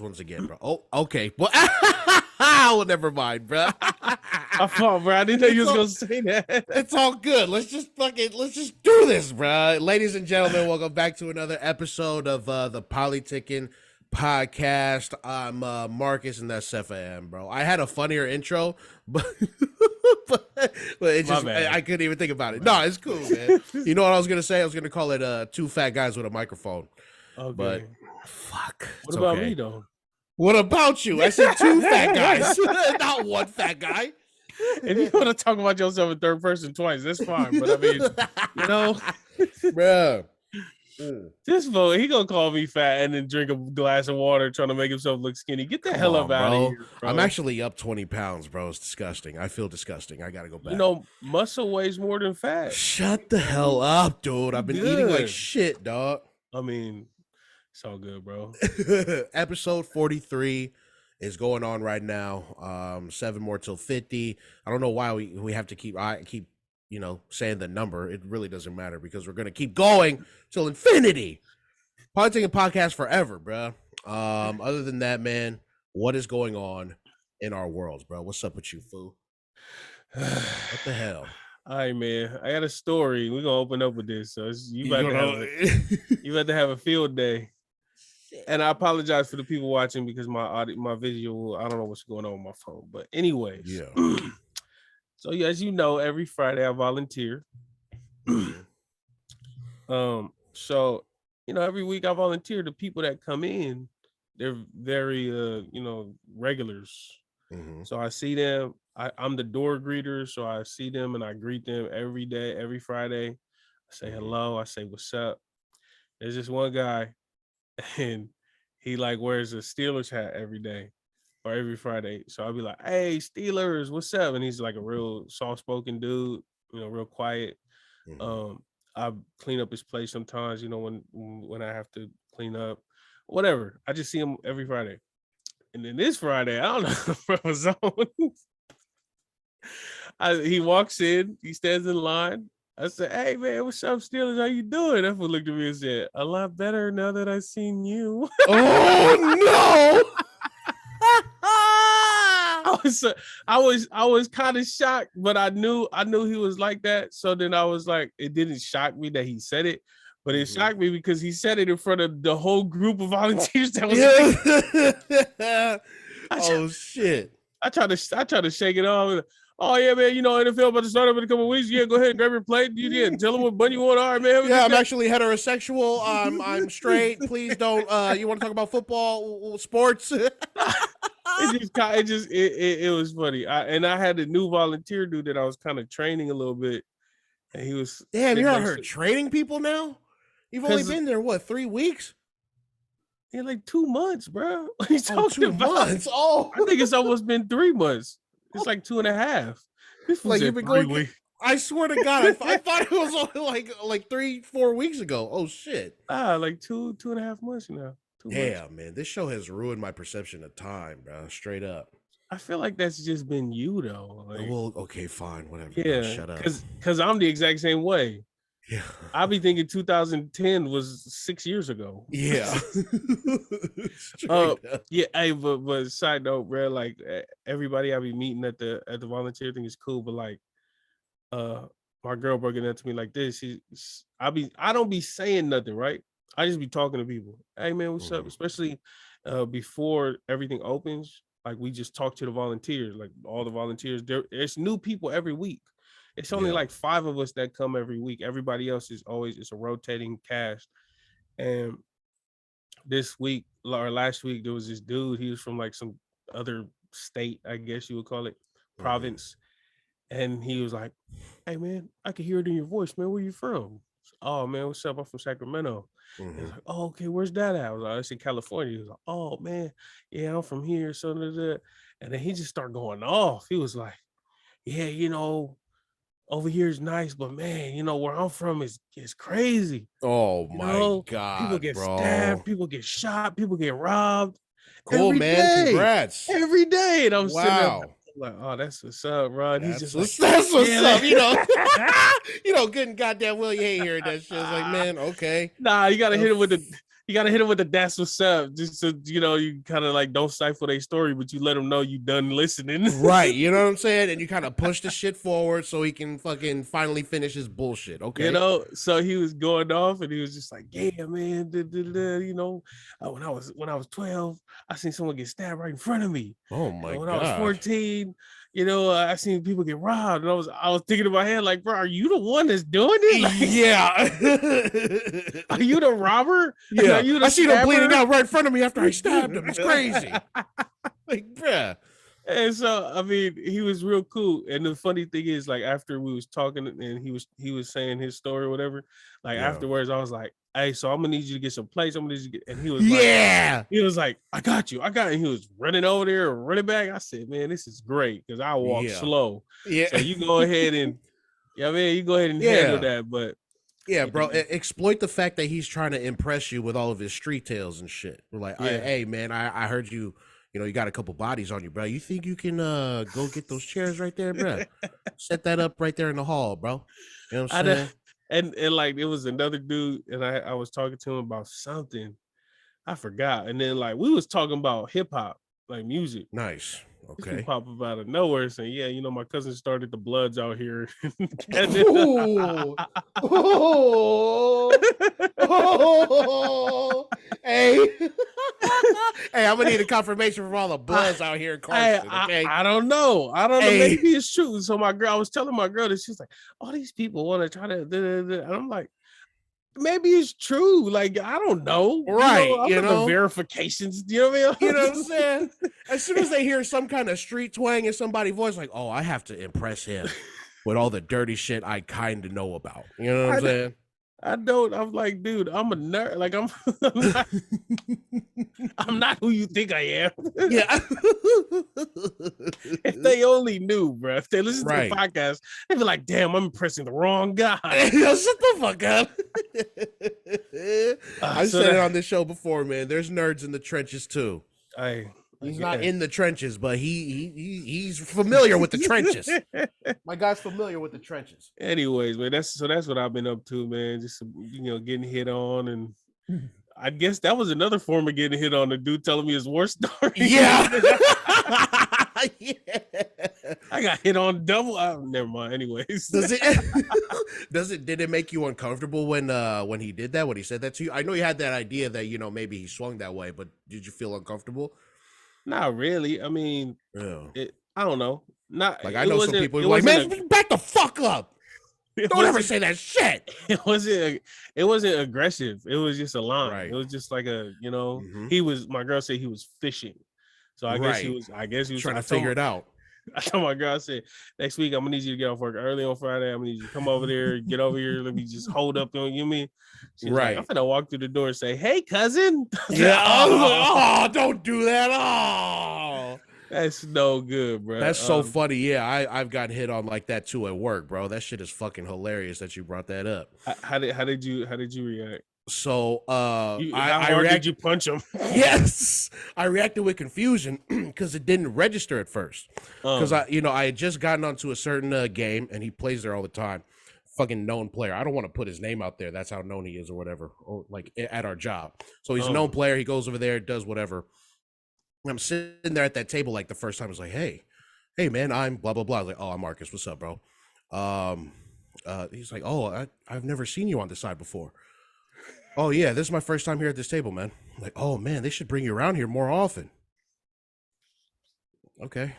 once again, bro. Oh, okay. Well, never mind, bro. I thought, bro. I didn't know you was gonna say that. It's all good. Let's just do this, bro. Ladies and gentlemen, welcome back to another episode of the Polytickin Podcast. I'm Marcus, and that's Sefa, bro. I had a funnier intro, but it's just I couldn't even think about it. No, it's cool, man. You know what I was gonna say? I was gonna call it two fat guys with a microphone. Okay. But fuck. What about me though? What about you? I said two fat guys, not one fat guy. If you want to talk about yourself in third person twice, that's fine. But I mean, you know, bro, this fool, he gonna call me fat and then drink a glass of water trying to make himself look skinny. Get the hell up out of here, bro. I'm actually up 20 pounds, bro. It's disgusting. I feel disgusting. I gotta go back. You know, muscle weighs more than fat. Shut the hell up, dude. I've been eating like shit, dog. I mean, it's all good, bro. Episode 43 is going on right now. 7 more till 50. I don't know why we have to keep saying the number. It really doesn't matter because we're gonna keep going till infinity. Polytickin Podcast forever, bro. Other than that, man, what is going on in our worlds, bro? What's up with you, fool? What the hell? All right, man. I got a story. We're gonna open up with this. So you about to have a field day. And I apologize for the people watching because my visual, I don't know what's going on with my phone. But anyways, yeah. So yeah, as you know, every Friday I volunteer. So every week I volunteer. The people that come in, they're very regulars. Mm-hmm. So I see them. I'm the door greeter, so I see them and I greet them every day, every Friday. I say hello. I say what's up. There's this one guy, and he like wears a Steelers hat every day or every Friday. So I'll be like, "Hey, Steelers, what's up?" And he's like a real soft-spoken dude, real quiet. Mm-hmm. I clean up his place sometimes, when I have to clean up, whatever. I just see him every Friday. And then this Friday, I don't know what was on. He walks in, he stands in line. I said, "Hey man, what's up, Steelers? How you doing?" That fool looked at me and said, "A lot better now that I've seen you." Oh no! I was kind of shocked, but I knew he was like that. So then I was like, it didn't shock me that he said it, but it shocked me because he said it in front of the whole group of volunteers that was shit. I tried to shake it off. Oh yeah, man. NFL about to start up in a couple of weeks. Yeah, go ahead and grab your plate. Tell them what bun you want. All right, man. Yeah, I'm actually heterosexual. I'm straight. Please don't. You want to talk about football, sports? It was funny. I had a new volunteer dude that I was kind of training a little bit, and he was. Damn, you're out here training people now. You've only been there 3 weeks? Yeah, like 2 months, bro. What are you talking 2 months? Oh, I think it's almost been 3 months. It's like 2.5. Like you've been going. I swear to God, I thought it was only like 3-4 weeks ago. Oh shit! Like 2.5 months now. Damn, man, this show has ruined my perception of time, bro. Straight up. I feel like that's just been you, though. Like, well, okay, fine, whatever. Yeah, shut up. Because I'm the exact same way. Yeah, I be thinking 2010 was 6 years ago. Yeah. Yeah. Hey, but side note, bro, like everybody I be meeting at the volunteer thing is cool, but like, my girl broke it up to me like this. I don't be saying nothing, right? I just be talking to people. Hey man, what's up? Especially before everything opens, like we just talk to the volunteers, like all the volunteers. There's new people every week. It's only like 5 of us that come every week. Everybody else it's a rotating cast. And this week or last week, there was this dude. He was from like some other state, I guess you would call it, province. And he was like, "Hey man, I can hear it in your voice, man. Where you from?" "Oh man, what's up? I'm from Sacramento." He was like, "Oh, okay, where's that at?" I was like, "It's in California." He was like, "Oh man, yeah, I'm from here." So and then he just started going off. He was like, "Yeah, over here is nice, but man, where I'm from is crazy." Oh my God, people get stabbed, people get shot, people get robbed. Cool, man. Congrats. Every day. And I'm sitting there like, oh, that's what's up, Ron. He's just like, that's what's up, good and goddamn well you ain't hearing that shit. It's like, man, okay. Nah, you gotta hit him with the You gotta hit them with the "that's what's up," just so you kind of like don't stifle their story, but you let them know you done listening. Right, you know what I'm saying? And you kind of push the shit forward so he can fucking finally finish his bullshit. Okay. So he was going off, and he was just like, "Yeah, man, when I was 12, I seen someone get stabbed right in front of me. Oh my When god. I was 14, I seen people get robbed, and I was thinking in my head like, bro, are you the one that's doing it? Like, yeah. are you the robber? Yeah. Are you the I seen him stabber? bleeding out right in front of me after I stabbed him. It's crazy. Like, bruh. And so, I mean, he was real cool. And the funny thing is, like, after we was talking and he was saying his story or whatever, like afterwards, I was like, hey, so I'm gonna need you to get some plates. I'm gonna need you to get, and he was like, I got you. And he was running over there, running back. I said, man, this is great because I walk slow. Yeah. So you go ahead and handle that. But yeah, bro, exploit the fact that he's trying to impress you with all of his street tales and shit. We're like, hey, man, I heard you. You got a couple bodies on you, bro. You think you can go get those chairs right there, bro? Set that up right there in the hall, bro. You know what I'm saying? And like it was another dude, and I was talking to him about something. I forgot. And then like we was talking about hip hop, like music. Nice. Okay. Pop up out of nowhere saying, yeah, my cousin started the Bloods out here. Hey. Hey, I'm gonna need a confirmation from all the Bloods out here in Carson. Okay? I don't know. Maybe it's true. So I was telling my girl that she's like, all these people want to try to, and I'm like, maybe it's true. Like, I don't know. Right. The verifications. You know what I mean? You know what I'm saying? As soon as they hear some kind of street twang in somebody's voice, like, oh, I have to impress him with all the dirty shit I kind of know about. You know what I'm saying? I don't. I'm like, dude, I'm a nerd. Like, I'm not who you think I am. Yeah. If they only knew, bro. If they listen to the podcast, they'd be like, damn, I'm impressing the wrong guy. Yo, shut the fuck up. I've said it on this show before, man. There's nerds in the trenches too. He's not in the trenches, but he's familiar with the trenches. My guy's familiar with the trenches. Anyways, man, that's what I've been up to, man. Just getting hit on, and I guess that was another form of getting hit on. The dude telling me his war story. Yeah. Yeah. I got hit on double. Never mind. Anyways, did it make you uncomfortable when he did that? When he said that to you? I know you had that idea that maybe he swung that way, but did you feel uncomfortable? Not really. I mean, I don't know. Not like I know some people who are like, man, back the fuck up. Don't ever say that shit. It wasn't aggressive. It was just a line. Right. It was just like he was. My girl said he was fishing. So I guess he was trying to figure it out. I told my girl, I said, next week I'm gonna need you to get off work early on Friday. I'm gonna need you to come over there, get over here. Let me just hold up on you. She's like, I'm gonna walk through the door and say, hey, cousin. Yeah. Oh, don't do that. Oh, that's no good, bro. That's so funny. Yeah, I've gotten hit on like that too at work, bro. That shit is fucking hilarious that you brought that up. How did you react? So how hard did you punch him? Yes, I reacted with confusion because it didn't register at first. Because I had just gotten onto a certain game, and he plays there all the time. Fucking known player. I don't want to put his name out there. That's how known he is, or whatever. Or like at our job. So he's a known player. He goes over there, does whatever. And I'm sitting there at that table like the first time. I was like, hey man, I'm blah blah blah. I was like, oh, I'm Marcus. What's up, bro? He's like, oh, I've never seen you on this side before. Oh, yeah, this is my first time here at this table, man. I'm like, oh, man, they should bring you around here more often. Okay.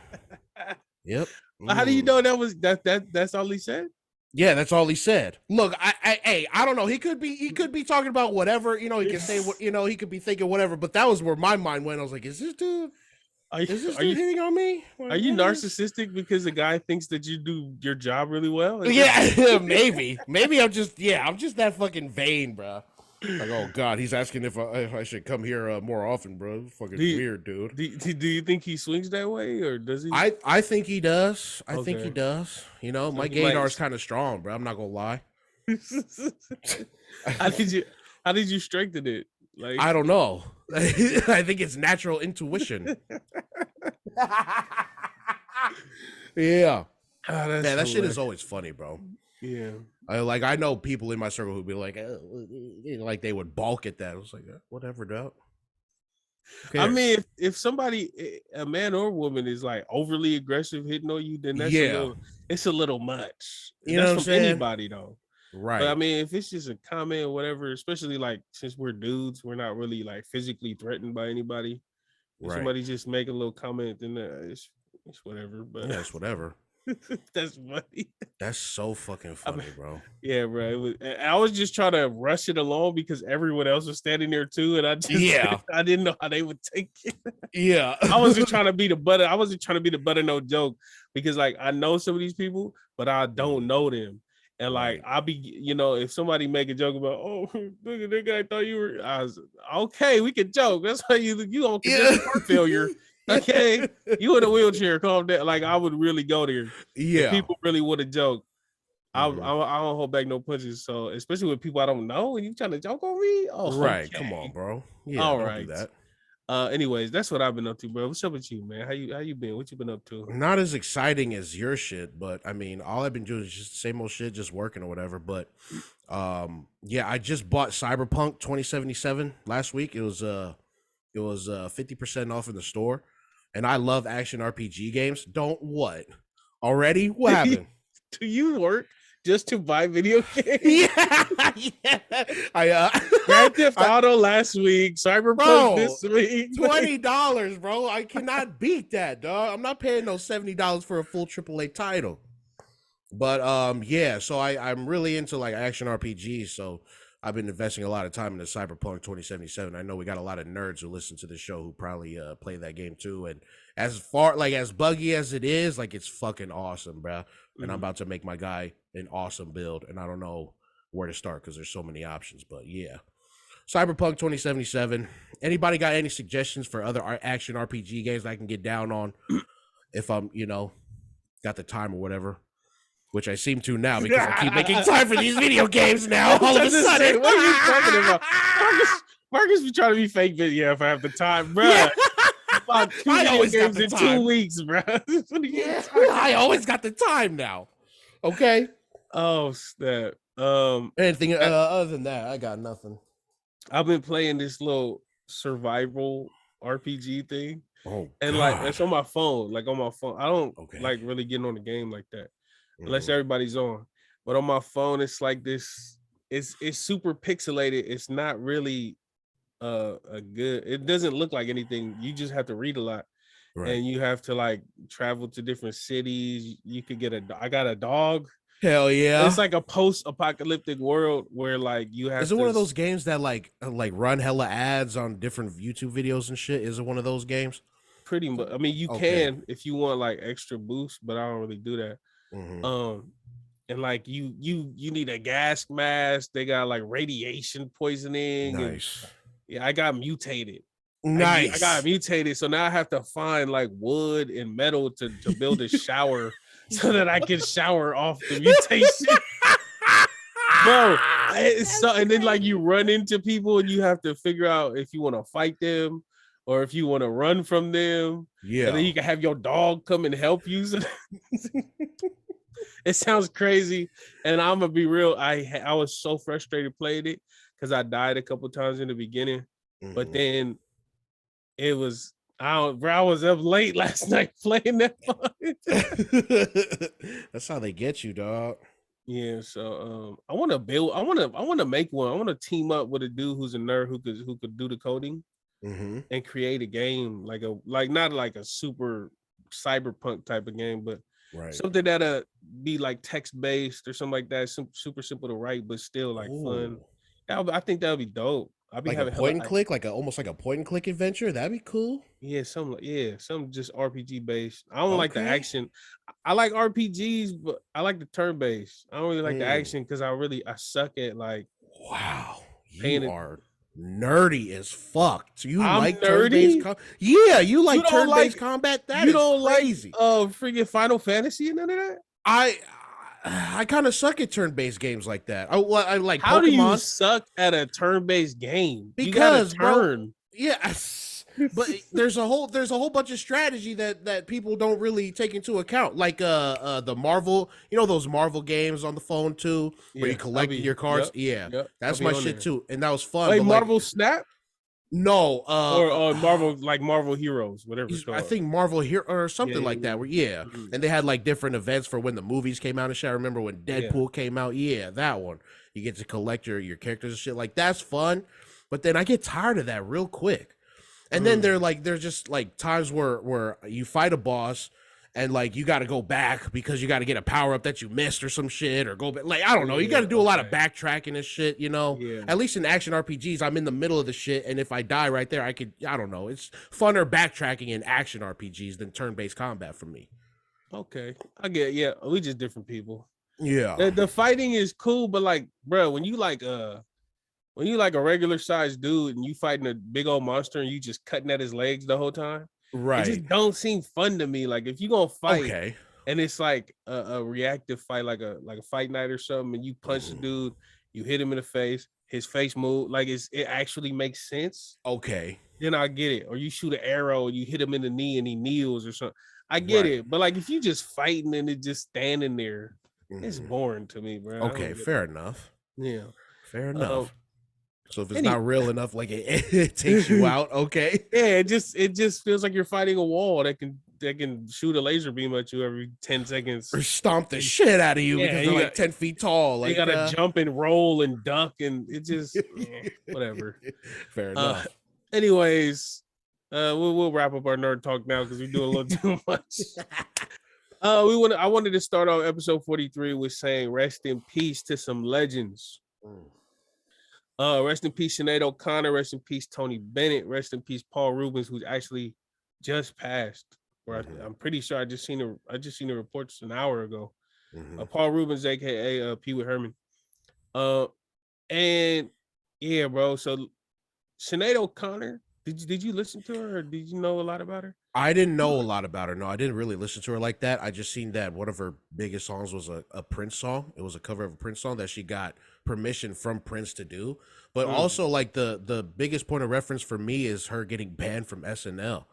Yep. How do you know that's all he said? Yeah, that's all he said. Look, I don't know. He could be talking about whatever, he can say what, he could be thinking whatever, but that was where my mind went. I was like, is this dude hitting on me? Are you narcissistic because the guy thinks that you do your job really well? Yeah, maybe. Maybe I'm just that fucking vain, bro. Like, oh God, he's asking if I should come here more often, bro. It's fucking weird, dude. Do you think he swings that way, or does he? I think he does. I think he does. So my gaydar is kind of strong, bro. I'm not gonna lie. How did you strengthen it? Like, I don't know. I think it's natural intuition. Yeah. that shit is always funny, bro. Yeah. I know people in my circle who'd be like, like they would balk at that. I was like, whatever, dog. I mean, if somebody, a man or woman, is like overly aggressive hitting on you, then that's it's a little much. You know what I'm saying? Anybody though. Right. But I mean, if it's just a comment or whatever, especially like since we're dudes, we're not really like physically threatened by anybody. If somebody just make a little comment, then it's whatever. But yeah, it's whatever. That's funny. That's so fucking funny, bro. Yeah, bro. I was just trying to rush it along because everyone else was standing there too, and I didn't know how they would take it. Yeah, I wasn't trying to be the butt. I wasn't trying to be the butt of no joke because like I know some of these people, but I don't know them. And like I'll be, if somebody make a joke about, oh, look at that guy thought you were, I was okay. We can joke. That's how you don't consider heart failure. Okay, you in a wheelchair, calm down. Like I would really go there. Yeah, if people really would have joked. I don't hold back no punches. So especially with people I don't know, and you trying to joke on me. Oh, right. Okay. Come on, bro. Yeah, all don't right. do that. Anyways, that's what I've been up to, bro. What's up with you, man? How you been? What you been up to? Not as exciting as your shit, but I mean, all I've been doing is just the same old shit, just working or whatever. But yeah, I just bought Cyberpunk 2077 last week. It was 50% off in the store. And I love action RPG games. Don't what? Already? What happened? Do you work just to buy video games? Yeah. Grand Theft Auto last week, Cyberpunk this week. $20, bro. I cannot beat that, dog. I'm not paying no $70 for a full AAA title. But yeah, so I'm really into like action RPGs, so I've been investing a lot of time into Cyberpunk 2077. I know we got a lot of nerds who listen to the show who probably play that game too. And as far like as buggy as it is, like it's fucking awesome, bro. And I'm about to make my guy an awesome build, and I don't know where to start because there's so many options. But yeah, Cyberpunk 2077. Anybody got any suggestions for other action RPG games that I can get down on if I'm got the time or whatever? Which I seem to now because I keep making time for these video games now. All of a sudden, what are you talking about? Marcus be trying to be fake video if I have the time, bro. Yeah. I always got the time. 2 weeks, bro. I always got the time now. Okay. Oh snap. Anything other than that, I got nothing. I've been playing this little survival RPG thing. Oh, and God. like it's on my phone. Like on my phone. I don't like really getting on the game like that. Unless everybody's on. But on my phone, it's like this. It's super pixelated. It's not really a good. It doesn't look like anything. You just have to read a lot, and you have to like travel to different cities. You could get I got a dog. Hell yeah! It's like a post-apocalyptic world where like you have. Is it one of those games that like run hella ads on different YouTube videos and shit? Is it one of those games? Pretty much. I mean, you can if you want like extra boost, but I don't really do that. And like you need a gas mask. They got like radiation poisoning. Nice. And, I got mutated. Nice. I got mutated, so now I have to find like wood and metal to build a shower so that I can shower off the mutation. Bro, and then like you run into people and you have to figure out if you want to fight them or if you want to run from them. Yeah. And then you can have your dog come and help you. It sounds crazy. And I'm gonna be real. I was so frustrated playing it because I died a couple times in the beginning. But then it was I was up late last night playing that. That's how they get you, dog. Yeah, so I want to build. I want to make one. I want to team up with a dude who's a nerd who could do the coding and create a game like not like a super cyberpunk type of game, but something that'll be like text based or something like that. Super simple to write, but still like fun. I think that would be dope. I'll be like having a point and click, almost like a point and click adventure. That'd be cool. Yeah, some just RPG based. I don't like the action. I like RPGs, but I like the turn based. I don't really like the action because I suck at like. Wow, you are nerdy as fuck. So you like turn based? You like turn based combat? That is crazy. Freaking Final Fantasy and none of that. I kind of suck at turn-based games like that. I like How Pokemon. Do you suck at a turn-based game? Because you turn. Yes. but there's a whole bunch of strategy that people don't really take into account, like the Marvel, those Marvel games on the phone too, where you collect your cards. Yep, That's my shit too, and that was fun. Wait, but Marvel Snap no, or Marvel, like Marvel Heroes, whatever it's called. I think Marvel Hero or something like that. Where Mm-hmm. and they had like different events for when the movies came out and shit. I remember when Deadpool came out. Yeah, that one. You get to collect your characters and shit. Like that's fun, but then I get tired of that real quick. And then there's just like times where you fight a boss and like you got to go back because you got to get a power up that you missed or some shit, or go back. Like I don't know, you got to do a lot of backtracking and shit. At least in action RPGs, I'm in the middle of the shit, and if I die right there, I don't know. It's funner backtracking in action RPGs than turn-based combat for me. Okay, I get. Yeah, we just different people. Yeah, the fighting is cool, but like, bro, when you like a regular sized dude and you fighting a big old monster and you just cutting at his legs the whole time, right? It just don't seem fun to me. Like if you gonna fight, okay, and it's like a reactive fight, like a fight night or something, and you punch the dude, you hit him in the face, his face move, like it actually makes sense. Okay, then I get it. Or you shoot an arrow and you hit him in the knee and he kneels or something. I get it, but like if you just fighting and it just standing there, it's boring to me, bro. Okay, fair enough. Yeah, fair enough. So if it's not real enough, like it takes you out, okay? Yeah, it just feels like you're fighting a wall that can shoot a laser beam at you every 10 seconds. Or stomp the shit out of you because they're like 10 feet tall. Like, you gotta jump and roll and duck, and it just whatever. Fair enough. Anyways, we'll wrap up our nerd talk now because we do a little too much. I wanted to start off episode 43 with saying rest in peace to some legends. Rest in peace, Sinéad O'Connor. Rest in peace, Tony Bennett. Rest in peace, Paul Reubens, who's actually just passed. Or I'm pretty sure I just seen the reports an hour ago. Paul Reubens, aka Pee Wee Herman. And yeah, bro. So Sinéad O'Connor, did you listen to her, or did you know a lot about her? I didn't know a lot about her. No, I didn't really listen to her like that. I just seen that one of her biggest songs was a Prince song. It was a cover of a Prince song that she got permission from Prince to do. But also, like the biggest point of reference for me is her getting banned from SNL.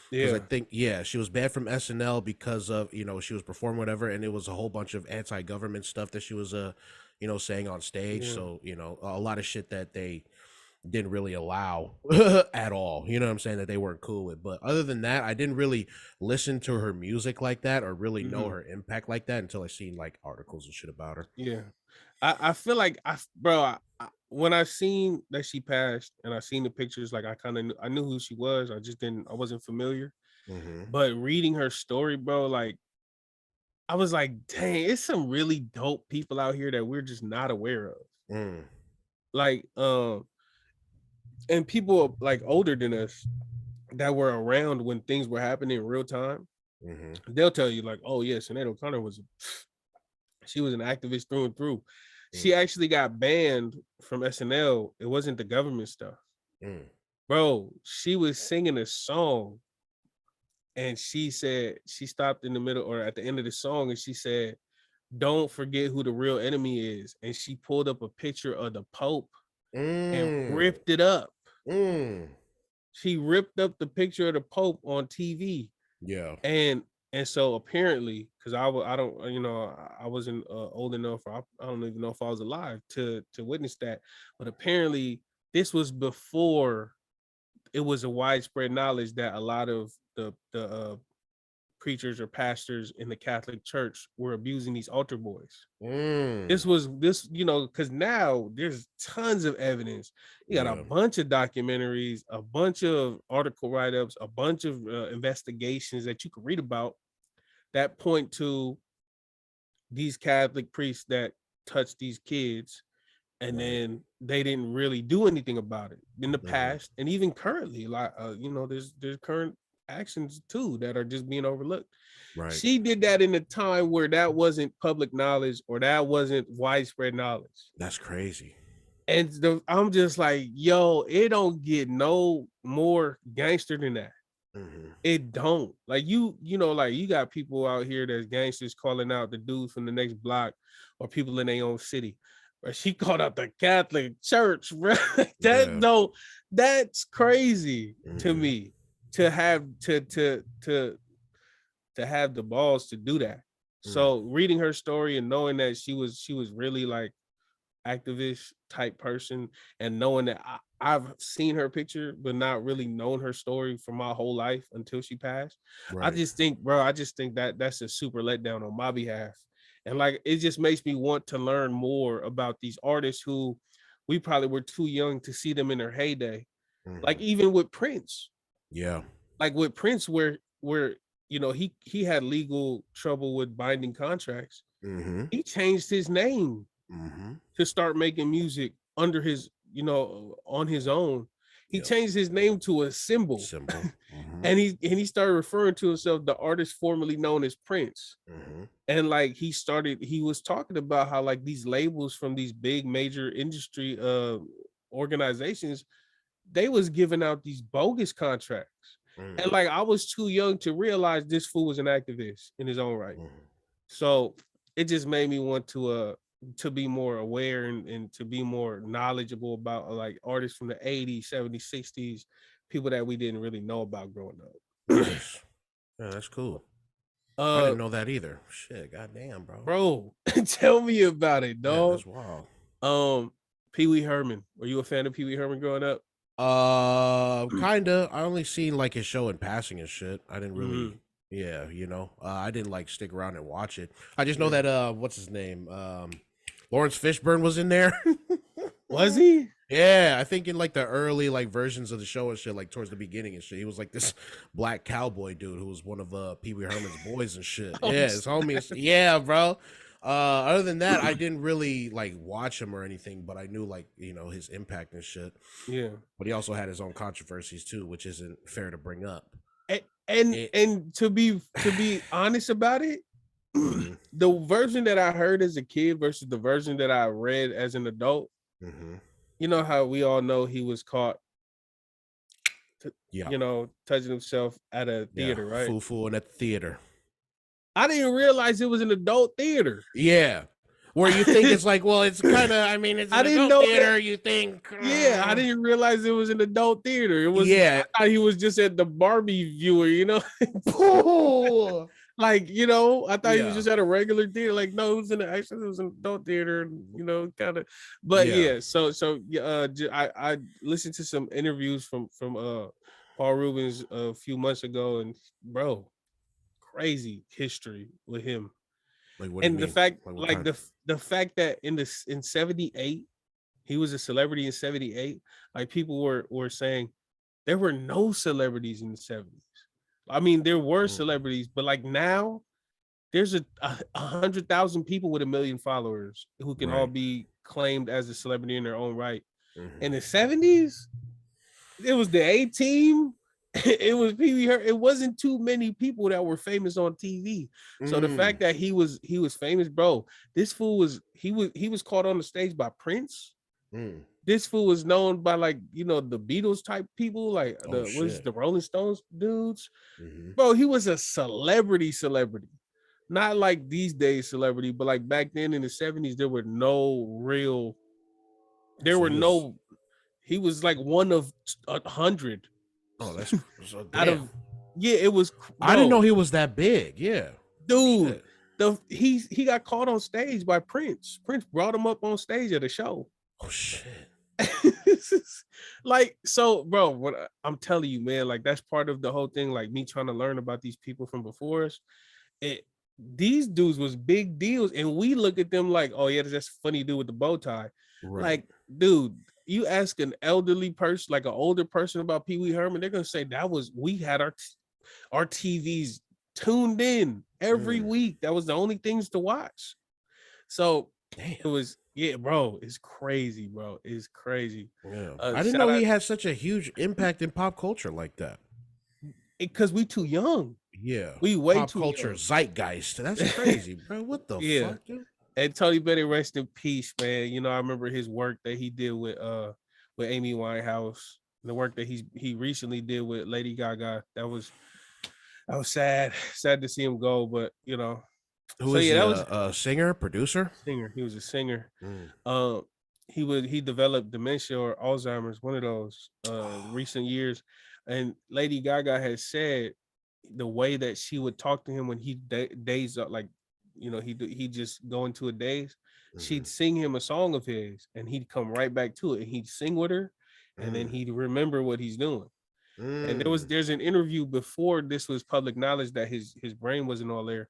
Yeah, I think she was banned from SNL because of she was performing whatever, and it was a whole bunch of anti-government stuff that she was saying on stage. So a lot of shit that they didn't really allow at all, you know what I'm saying, that they weren't cool with. But other than that, I didn't really listen to her music like that or really know her impact like that until I seen like articles and shit about her. Yeah, I feel like when I seen that she passed and I seen the pictures, like I knew who she was. I wasn't familiar. But reading her story, bro, like I was like, dang, it's some really dope people out here that we're just not aware of. Like and people like older than us that were around when things were happening in real time, they'll tell you like, oh yes, Sinéad O'Connor she was an activist through and through. She actually got banned from SNL. It wasn't the government stuff. Bro, she was singing a song and she said, she stopped in the middle or at the end of the song and she said, don't forget who the real enemy is. And she pulled up a picture of the Pope and ripped it up. She ripped up the picture of the Pope on TV. Yeah. And so apparently, because I wasn't old enough, or I don't even know if I was alive to witness that. But apparently, this was before it was a widespread knowledge that a lot of the preachers or pastors in the Catholic Church were abusing these altar boys. This because now there's tons of evidence. You got a bunch of documentaries, a bunch of article write-ups, a bunch of investigations that you can read about that point to these Catholic priests that touched these kids, and then they didn't really do anything about it in the past, and even currently, like there's current actions too that are just being overlooked. Right. She did that in a time where that wasn't public knowledge or that wasn't widespread knowledge. That's crazy. And I'm just like, yo, it don't get no more gangster than that. It don't. Like you got people out here that's gangsters calling out the dudes from the next block or people in their own city. But she called out the Catholic Church, bro. That's crazy to me. to have to have the balls to do that. So reading her story and knowing that she was really like activist type person, and knowing that I've seen her picture but not really known her story for my whole life until she passed. Right. I just think that that's a super letdown on my behalf. And like it just makes me want to learn more about these artists who we probably were too young to see them in their heyday. Like even with Prince. Yeah. Like with Prince, where you know he had legal trouble with binding contracts. He changed his name to start making music under his, you know, on his own. He changed his name to a symbol. And he started referring to himself the artist formerly known as Prince. And like he was talking about how like these labels from these big major industry organizations, they was giving out these bogus contracts. And like I was too young to realize this fool was an activist in his own right. So it just made me want to be more aware and to be more knowledgeable about like artists from the 80s, 70s, 60s, people that we didn't really know about growing up. Yes. Yeah, that's cool. I didn't know that either. Shit, goddamn, bro. Tell me about it, dog. Yeah, that's wild. Pee Wee Herman. Were you a fan of Pee Wee Herman growing up? Kinda. I only seen like his show in passing and shit. I didn't really. Yeah, you know. I didn't like stick around and watch it. I just know that what's his name? Lawrence Fishburne was in there. Was he? Yeah, I think in like the early like versions of the show and shit, like towards the beginning and shit. He was like this black cowboy dude who was one of Pee Wee Herman's boys and shit. Yeah, his homies. Yeah, bro. Other than that, I didn't really like watch him or anything, but I knew like, you know, his impact and shit. Yeah. But he also had his own controversies too, which isn't fair to bring up. And to be honest about it, the version that I heard as a kid versus the version that I read as an adult, you know how we all know he was caught, you know, touching himself at a theater, right? Foo-fooing at the theater. I didn't realize it was an adult theater. Yeah. Where you think it's like, well, it's kind of, I mean, it's an adult theater, you think. Yeah, I didn't realize it was an adult theater. It was, I thought he was just at the Barbie viewer, you know? Like, you know, I thought he was just at a regular theater. Like, no, it was an adult theater, you know, kind of. But so I listened to some interviews from Paul Reubens a few months ago, and bro, crazy history with him. Like, what and do you the mean? fact, like the fact that in 78, he was a celebrity in 78. Like people were saying there were no celebrities in the 70s. I mean, there were celebrities, but like now, there's a 100,000 people with 1 million followers who can all be claimed as a celebrity in their own right. In the 70s, it was the A-Team. It was Pee Wee Herman. It wasn't too many people that were famous on TV. So the fact that he was famous, bro. This fool was he was caught on the stage by Prince. This fool was known by like, you know, the Beatles type people, like the Rolling Stones dudes. Bro, he was a celebrity. Not like these days celebrity, but like back then in the 70s, there were no real. He was like one of 100. Oh, that's so out of it was. Bro, I didn't know he was that big. Yeah, dude. He got caught on stage by Prince. Prince brought him up on stage at a show. Oh shit. Like, so bro, what I'm telling you, man, like that's part of the whole thing, like me trying to learn about these people from before us. These dudes was big deals, and we look at them like, oh yeah, that's funny dude with the bow tie. Like, dude, you ask an elderly person, like an older person about Pee Wee Herman, they're gonna say we had our TVs tuned in every week. That was the only things to watch. So it was, bro, it's crazy, bro. It's crazy. Yeah. I didn't know he had such a huge impact in pop culture like that. Because we too young. Yeah. We way pop too culture young. Zeitgeist. That's crazy, bro. What the fuck, dude? And Tony Bennett, rest in peace, man. You know, I remember his work that he did with Amy Winehouse, the work that he recently did with Lady Gaga. That was sad to see him go, but you know. Who is that? Was a singer, producer? Singer. He was a singer. He developed dementia or Alzheimer's, one of those recent years. And Lady Gaga has said the way that she would talk to him when he days up, like, he just go into a daze. She'd sing him a song of his, and he'd come right back to it, and he'd sing with her, and then he'd remember what he's doing. And there's an interview before this was public knowledge that his brain wasn't all there.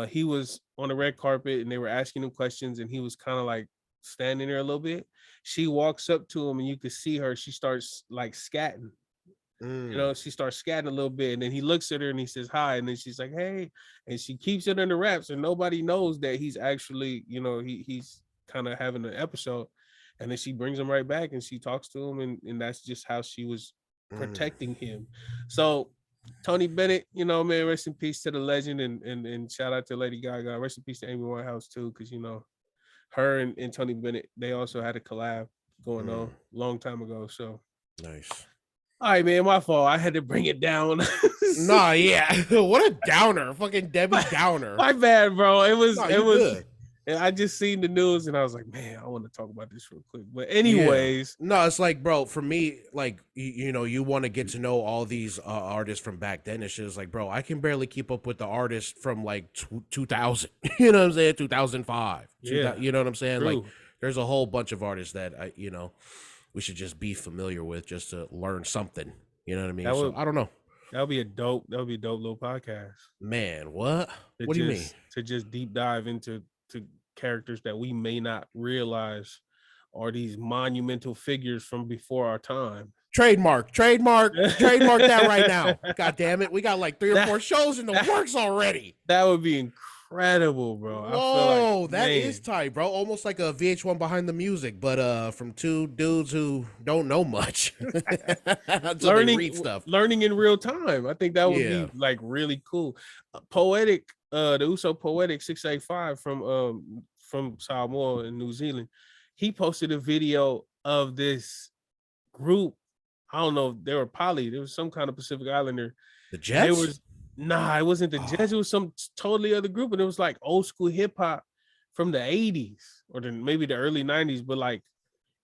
He was on the red carpet, and they were asking him questions, and he was kind of like standing there a little bit. She walks up to him, and you could see her. She starts like scatting. She starts scatting a little bit, and then he looks at her and he says hi, and then she's like, hey, and she keeps it under wraps, and nobody knows that he's actually, he's kind of having an episode. And then she brings him right back, and she talks to him, and that's just how she was protecting him. So Tony Bennett, man, rest in peace to the legend, and shout out to Lady Gaga. Rest in peace to Amy Winehouse too, because her and Tony Bennett, they also had a collab going on long time ago. So nice. All right, man, my fault. I had to bring it down. Nah, yeah. What a downer. Fucking Debbie Downer. My bad, bro. It was good. And I just seen the news and I was like, man, I want to talk about this real quick. But anyways. Yeah. No, it's like, bro, for me, like, you want to get to know all these artists from back then. It's just like, bro, I can barely keep up with the artists from like 2000. You know what I'm saying? 2005. Yeah. You know what I'm saying? True. Like, there's a whole bunch of artists that, we should just be familiar with just to learn something. You know what I mean? So I don't know. That would be a dope little podcast. Man, what? What do you mean? To just deep dive into characters that we may not realize are these monumental figures from before our time. Trademark that right now. God damn it. We got like 3 or 4 shows in the works already. That would be incredible, bro. Whoa, that is tight, bro. Almost like a VH1 behind the music, but from 2 dudes who don't know much. Learning in real time. I think that would be like really cool. Poetic, the Uso Poetic 685 from Samoa in New Zealand. He posted a video of this group. I don't know if they were poly. There was some kind of Pacific Islander. The Jets? It wasn't the Jets. It was some totally other group. And it was like old school hip hop from the 80s or maybe the early 90s. But like,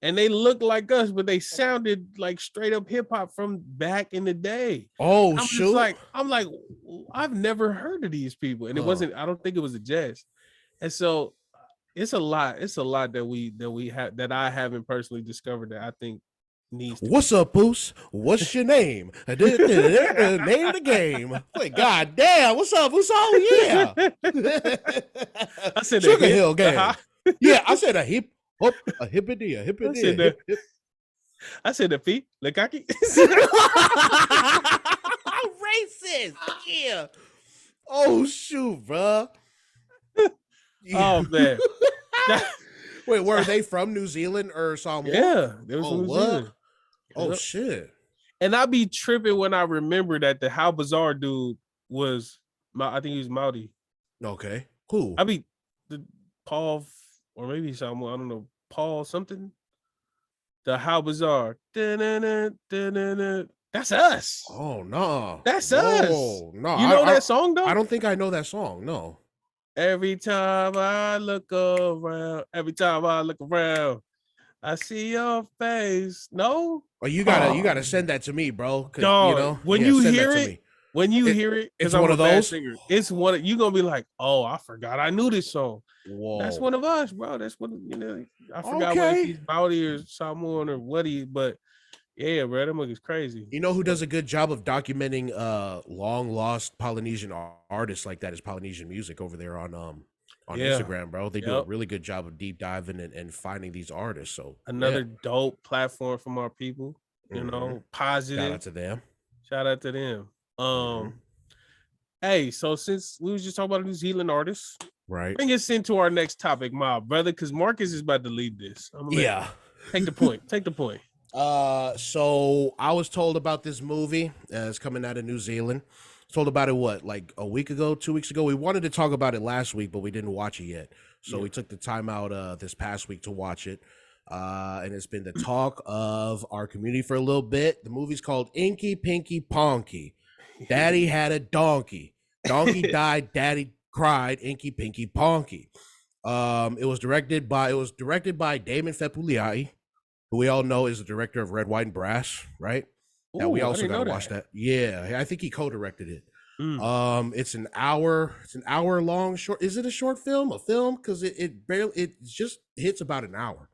and they looked like us, but they sounded like straight up hip hop from back in the day. Oh, shoot. I'm like, I've never heard of these people. And it wasn't, I don't think it was the Jets. And so it's a lot that I haven't personally discovered that I think needs to. What's up, Poos? What's your name? Name of the game. Like, God damn, what's up? What's up? Yeah. I said Sugar Hill game. Yeah, I said a hip hop, a hippity, a hippity. I said the feet, the cocky. Racist. Yeah. Oh shoot, bro. Oh man. Wait, were they from New Zealand or Samoa? Yeah, they was from New Zealand. Oh shit! And I be tripping when I remember that the How Bizarre dude was, I think he was Maori. Okay, cool. I be the Paul, or maybe Samoa. I don't know, Paul something. The How Bizarre. That's us. Oh no, that's us. No, you know that song though? I don't think I know that song. No. Every time I look around, I see your face. No. Oh, you gotta send that to me, bro. Dog, when you hear it, it's one of those. It's one. You gonna be like, oh, I forgot I knew this song. Whoa. That's one of us, bro. That's what I forgot whether he's Maori or Samoan or what but yeah, bro, that mug is crazy. You know who does a good job of documenting long lost Polynesian artists like that is Polynesian Music over there on Instagram, bro. They do a really good job of deep diving and finding these artists. So another dope platform from our people, positive. Shout out to them. Hey, so since we was just talking about a New Zealand artist, right? Bring us into our next topic, my brother, because Marcus is about to lead this. Take the point. Take the point. So I was told about this movie. It's coming out of New Zealand. Told about it like a week ago, 2 weeks ago. We wanted to talk about it last week, but we didn't watch it yet. So we took the time out this past week to watch it. And it's been the talk of our community for a little bit. The movie's called Inky Pinky Ponky. Daddy had a donkey. Donkey died, daddy cried, Inky Pinky Ponky. It was directed by Damon Fepuliai, who we all know is the director of Red, White, and Brass, right? Yeah, we I also didn't got to know watch that. that. Yeah, I think he co-directed it. Mm. It's an hour long short. Is it a short film? A film? Because it just hits about an hour.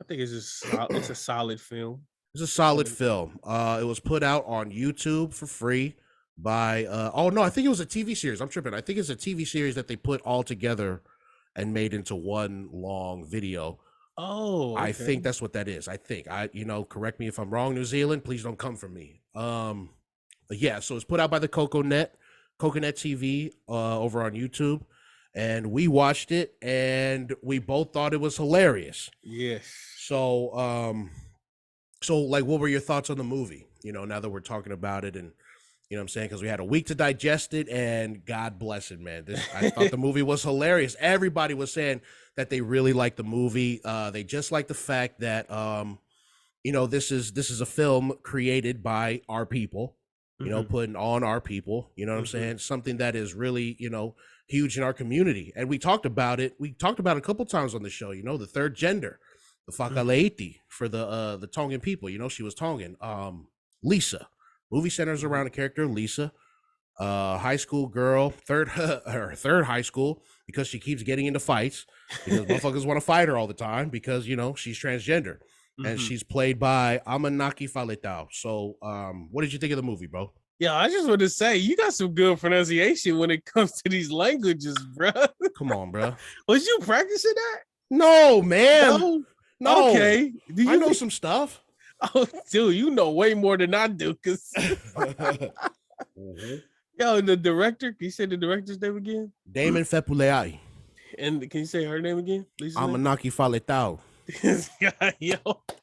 I think it's a solid film. It's a solid film. It was put out on YouTube for free by oh no, I think it was a TV series. I'm tripping. I think it's a TV series that they put all together and made into one long video. Oh, I okay. think that's what that is. I think correct me if I'm wrong, New Zealand. Please don't come for me. But yeah, so it's put out by the Coconet TV over on YouTube, and we watched it, and we both thought it was hilarious. Yes. So so like, what were your thoughts on the movie? Now that we're talking about it, and what I'm saying, because we had a week to digest it, and God bless it, man. I thought the movie was hilarious. Everybody was saying that they really liked the movie. They just like the fact that this is a film created by our people, putting on our people, what I'm saying? Something that is really, huge in our community. And we talked about it. We talked about it a couple times on the show, the third gender, the Fakaleiti for the Tongan people. She was Tongan. Lisa. Movie centers around a character, Lisa, high school girl, third high school, because she keeps getting into fights because motherfuckers want to fight her all the time because she's transgender. And she's played by Amanaki Faletau. So, what did you think of the movie, bro? Yeah, I just want to say you got some good pronunciation when it comes to these languages, bro. Come on, bro. Was you practicing that? No, man. No. Okay. I know some stuff. Oh, dude, you know way more than I do. Cause Yo, the director. Can you say the director's name again? Damon Fepuleai. And can you say her name again? Amanaki Faletau. Yo,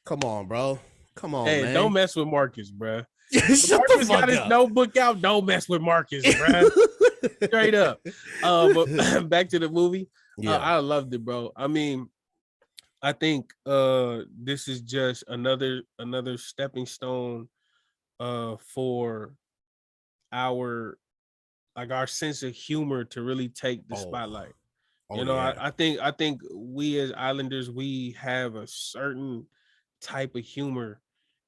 come on, bro. Come on, hey, man. Don't mess with Marcus, bro. Shut Marcus the fuck got his up. notebook out. Don't mess with Marcus, bro. Straight up. But back to the movie. Yeah, I loved it, bro. I mean, I think this is just another stepping stone for our sense of humor to really take the spotlight. Yeah. I think we as Islanders, we have a certain type of humor,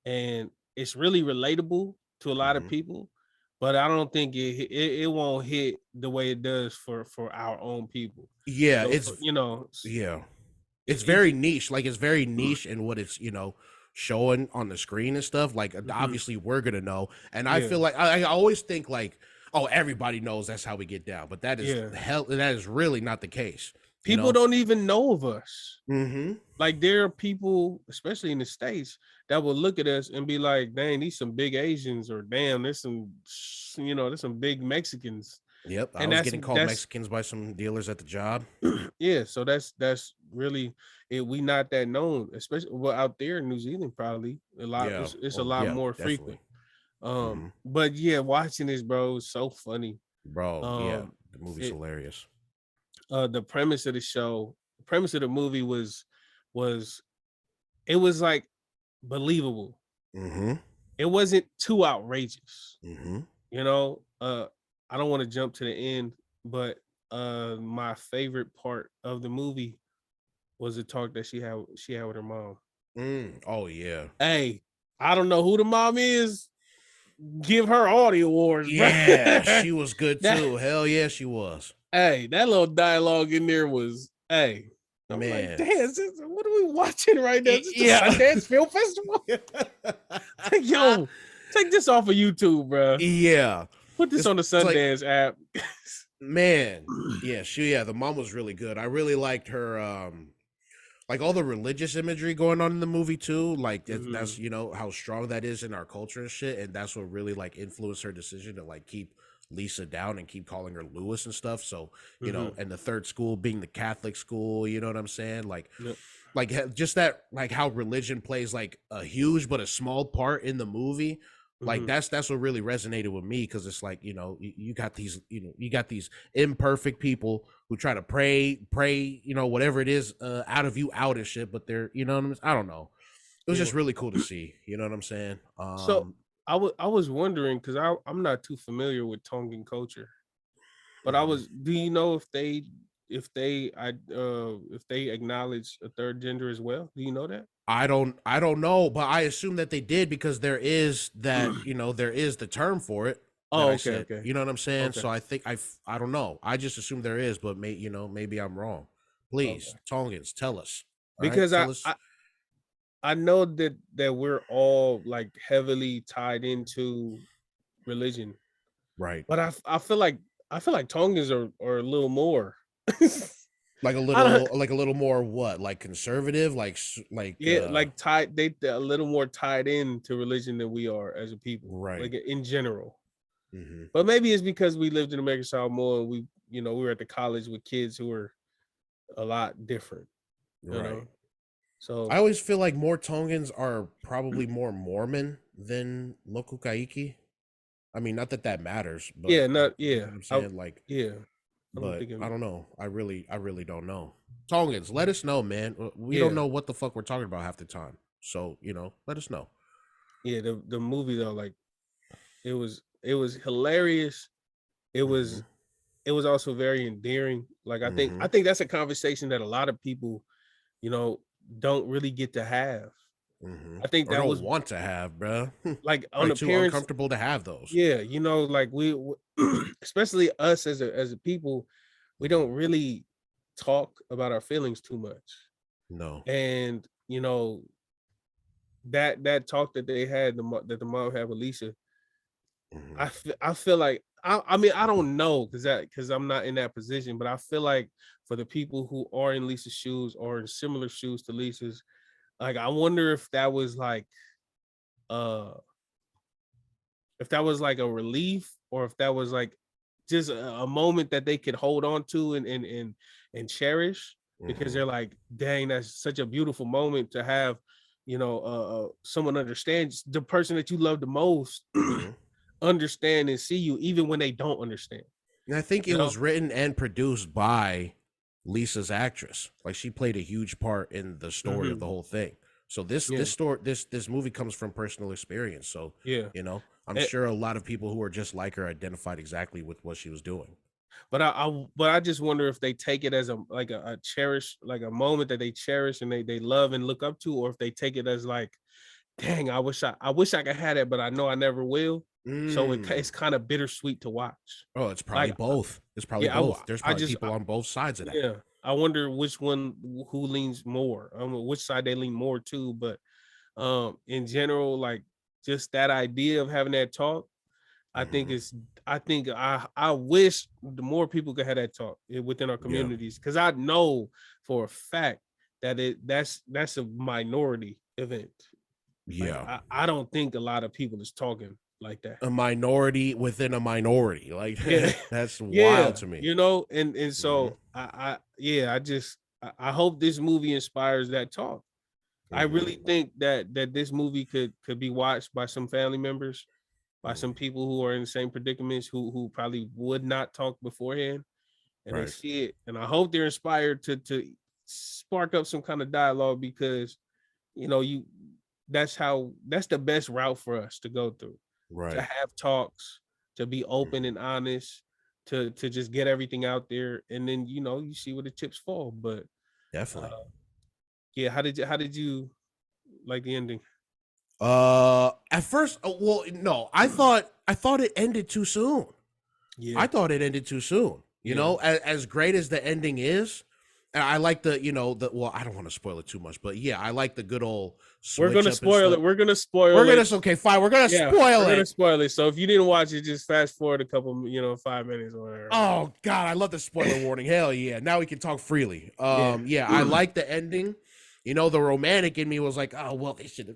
and it's really relatable to a lot of people, but I don't think it won't hit the way it does for our own people. Yeah, so, it's very niche. Like, it's very niche in what it's showing on the screen and stuff. Like, obviously we're gonna know, and I feel like I always think like, oh, everybody knows that's how we get down, but that is that is really not the case. People don't even know of us. Like, there are people, especially in the States, that will look at us and be like, dang, these some big Asians, or damn, there's some big Mexicans. Yep. I was getting called Mexicans by some dealers at the job. Yeah, so that's really it. We not that known, especially out there in New Zealand, probably a lot. Yeah. It's a lot more frequent. But yeah, watching this, bro, is so funny. Bro, the movie's hilarious. The premise of the movie was it was like believable. It wasn't too outrageous. I don't want to jump to the end, but my favorite part of the movie was the talk that she had with her mom. Oh yeah. Hey, I don't know who the mom is. Give her all the awards. Yeah, she was good too. Hell yeah, she was. Hey, that little dialogue in there was, hey, I'm man. Like, damn, what are we watching right now? Is this the Sundance Film Festival? Yo, take this off of YouTube, bro. Yeah. Put this on the Sundance app. Man, yeah, the mom was really good. I really liked her, like all the religious imagery going on in the movie too. Like that's how strong that is in our culture and shit, and that's what really like influenced her decision to like keep Lisa down and keep calling her Lewis and stuff. So and the third school being the Catholic school, you know what I'm saying? Like, like just that, like how religion plays like a huge but a small part in the movie. Like that's what really resonated with me, because it's like, you got these, you got these imperfect people who try to pray, whatever it is out of you out and shit, but they're, what I mean? I don't know. It was just really cool to see, you know what I'm saying? So I was wondering, because I'm not too familiar with Tongan culture, but do you know if they if they acknowledge a third gender as well? Do you know that? I don't know, but I assume that they did because there is that, there is the term for it that Oh, I okay, said. okay, You know what I'm saying? okay, So I think I don't know. I just assume there is, but maybe I'm wrong. Please, okay. Tongans, tell us. All right, Because tell us. I know that we're all like heavily tied into religion, Right. but I feel like Tongans are a little more. Like I don't. a little more what? Like conservative, Yeah, like tied. They're a little more tied in to religion than we are as a people, right. like in general. Mm-hmm. But maybe it's because we lived in America South more, and we were at the college with kids who were a lot different, you Right. know. So I always feel like more Tongans are probably more Mormon than Lokukaiki. I mean, not that matters, but yeah, not you know yeah, what I'm saying? Like, yeah. I don't but think I don't know. I really don't know. Tongans, let us know, man. We don't yeah, know what the fuck we're talking about half the time. So, let us know. yeah. The movie though, like it was hilarious. It Mm-hmm. was it was also very endearing. Like Mm-hmm. I think that's a conversation that a lot of people, you know, don't really get to have. Mm-hmm. I think Or that don't was want to have, bruh. like on Probably the too parents. uncomfortable to have those. Yeah, like especially us as a people, we don't Mhm. really talk about our feelings too much. No. And that talk that they had, that the mom had with Lisa, Mm-hmm. I feel like I mean I don't know because I'm not in that position, but I feel like for the people who are in Lisa's shoes or in similar shoes to Lisa's, like I wonder uh if that was like a relief, or if that was like just a moment that they could hold on to and cherish, because Mm-hmm. they're like, dang, that's such a beautiful moment to have, someone understands the person that you love the most, Mm-hmm. understand and see you even when they don't understand. And I think it You know? was written and produced by Lisa's actress. Like she played a huge part in the story of the Hmm. whole thing. So this Yeah, this story this movie comes from personal experience. So yeah. I'm Eh, sure a lot of people who are just like her identified exactly with what she was doing. but I just wonder if they take it as a cherish, like a moment that they cherish and they love and look up to, or if they take it as like, dang, I wish I could have that, but I know I never will. So Mm. it's kind of bittersweet to watch. Oh, it's probably Like, both. It's probably yeah, both. There's I probably just, people on both sides of that. yeah, I wonder which one who leans more, which side they lean more to. But in general, like just that idea of having that talk, I think Mm-hmm. it's, I wish the more people could have that talk within our Yeah. communities, because I know for a fact that that's a minority event. Like Yeah. I don't think a lot of people is talking like that. A minority within a minority. Like Yeah, that's wild yeah, to me. and Mm-hmm. so I hope this movie inspires that talk. I Mm-hmm. really think that this movie could be watched by some family members, by Mm-hmm. some people who are in the same predicaments, who probably would not talk beforehand, and they Right. see it, and I hope they're inspired to spark up some kind of dialogue, because you that's the best route for us to go through, to Right. have talks, to be open Mm-hmm. and honest, to just get everything out there, and then you see where the chips fall. But uh Definitely. yeah, how did you like the ending? At first, well, no, I thought it ended too soon. Yeah, I thought it ended too soon. yeah. As great as the ending is, and I like the well, I don't want to spoil it too much, but yeah, I like the good old We're switch gonna up and spoil stuff. it. We're gonna spoil it. Okay, fine, we're gonna Yeah, spoil we're gonna it. spoil it. So if you didn't watch it, just fast forward a couple, 5 minutes or whatever. Oh God, I love the spoiler warning. Hell yeah! Now we can talk freely. Yeah. Yeah, I like the ending. The romantic in me was like, oh well, they should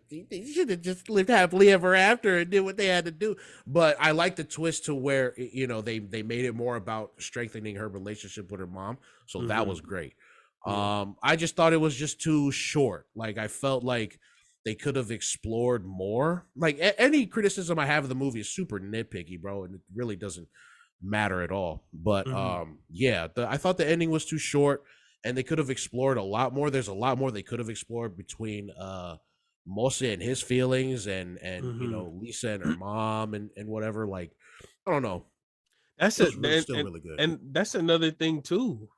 have just lived happily ever after and did what they had to do. But I like the twist to where they made it more about strengthening her relationship with her mom. So that was Hmm. great. Yeah. I just thought it was just too short. Like I felt like they could have explored more. Like any criticism I have of the movie is super nitpicky, bro, and it really doesn't matter at all. But Hmm. yeah, I thought the ending was too short, and they could have explored a lot more. There's a lot more they could have explored between Mose and his feelings, and Hmm. Lisa and her mom, and whatever. Like I don't know, That's it a was and, still and really good. and that's another thing too.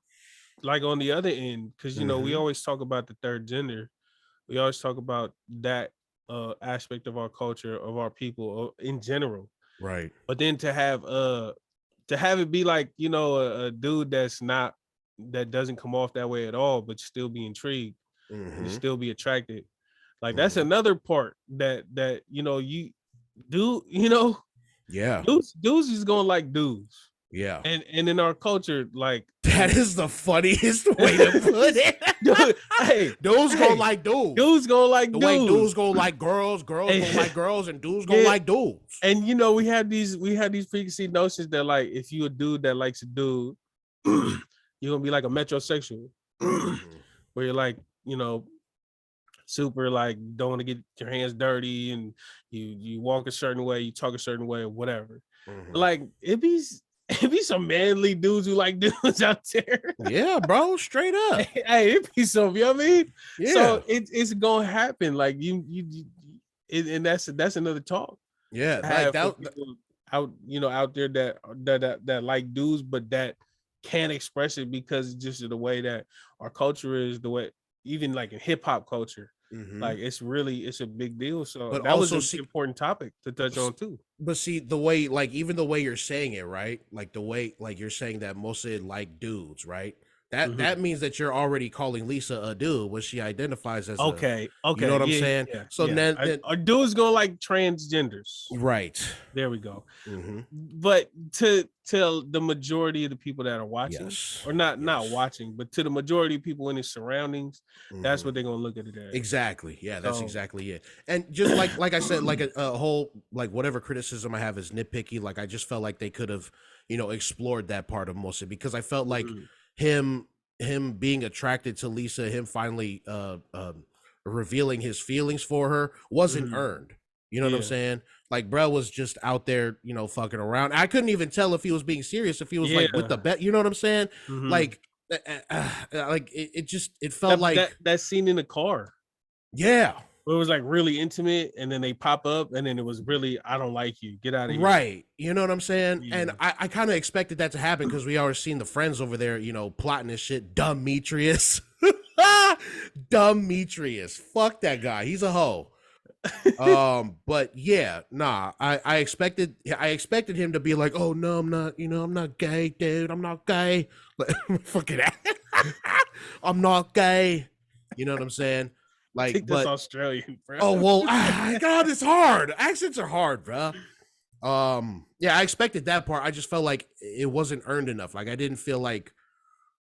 like on the other end, because you know we always talk about the third gender, we always talk about that aspect of our culture, of our people in general, Right. but then to have it be like, you know, a dude that doesn't come off that way at all, but still be intrigued and still be attracted, like that's another part that you know you do, you know, Yeah. dudes is gonna like dudes. Yeah. And in our culture, like that is the funniest way to put it. dude, hey, Dudes gonna like dudes. Dudes gonna like the dudes. way dudes gonna like girls, girls gonna like girls, and dudes gonna like dudes. And you know, we had these preconceived notions that like if you a dude that likes a dude, you're gonna be like a metrosexual. Where you're like, you know, super like don't want to get your hands dirty and you walk a certain way, you talk a certain way, or whatever. Like it be some manly dudes who like dudes out there. Yeah, bro, straight up. Hey, it be some, you know what I mean? Yeah. So it's gonna happen. Like and that's another talk. Yeah, like that out, you know, out there that like dudes, but that can't express it because just of the way that our culture is, the way even like in hip hop culture. Like it's a big deal. So but that also was an important topic to touch on too. But see, the way, like, even the way you're saying it, right? Like the way, like you're saying that most of it like dudes, right? That means that you're already calling Lisa a dude when she identifies as okay. You know what I'm saying? Yeah, so then a dude's gonna like transgenders, right? There we go. But to the majority of the people that are watching, or not watching, but to the majority of people in his surroundings, that's what they're gonna look at it as. Exactly. Yeah, that's exactly it. And just like I said, like a whole, like whatever criticism I have is nitpicky. Like I just felt like they could have, you know, explored that part of most of it, because I felt like him being attracted to Lisa, him finally revealing his feelings for her wasn't earned. You know what I'm saying? Like, bro was just out there, you know, fucking around. I couldn't even tell if he was being serious, if he was like with the bet. You know what I'm saying? Like it felt like that scene in the car. Yeah. It was like really intimate, and then they pop up, and then it was really, I don't like you, get out of here. Right. You know what I'm saying? Yeah. And I kind of expected that to happen because we already seen the friends over there, you know, plotting this shit. Demetrius. Demetrius. Fuck that guy. He's a hoe. But yeah, nah, I expected him to be like, oh no, I'm not, you know, I'm not gay, dude. I'm not gay. Like, fucking I'm not gay. You know what I'm saying? Like, I think that's Australian, bro. Oh well, God, it's hard. Accents are hard, bro. Yeah, I expected that part. I just felt like it wasn't earned enough. Like I didn't feel like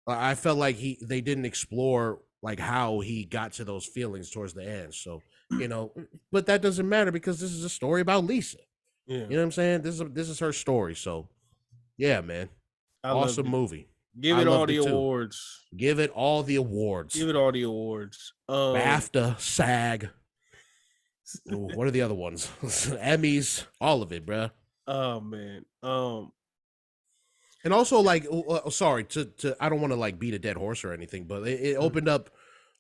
I felt like they didn't explore like how he got to those feelings towards the end. So, you know, but that doesn't matter because this is a story about Lisa. Yeah. You know what I'm saying? This is her story. So, yeah, man. Awesome movie. Give it all the awards. Give it all the awards. Give it all the awards. BAFTA, SAG. What are the other ones? Emmys, all of it, bro. Oh man. And also, like, sorry to I don't want to like beat a dead horse or anything, but it opened up,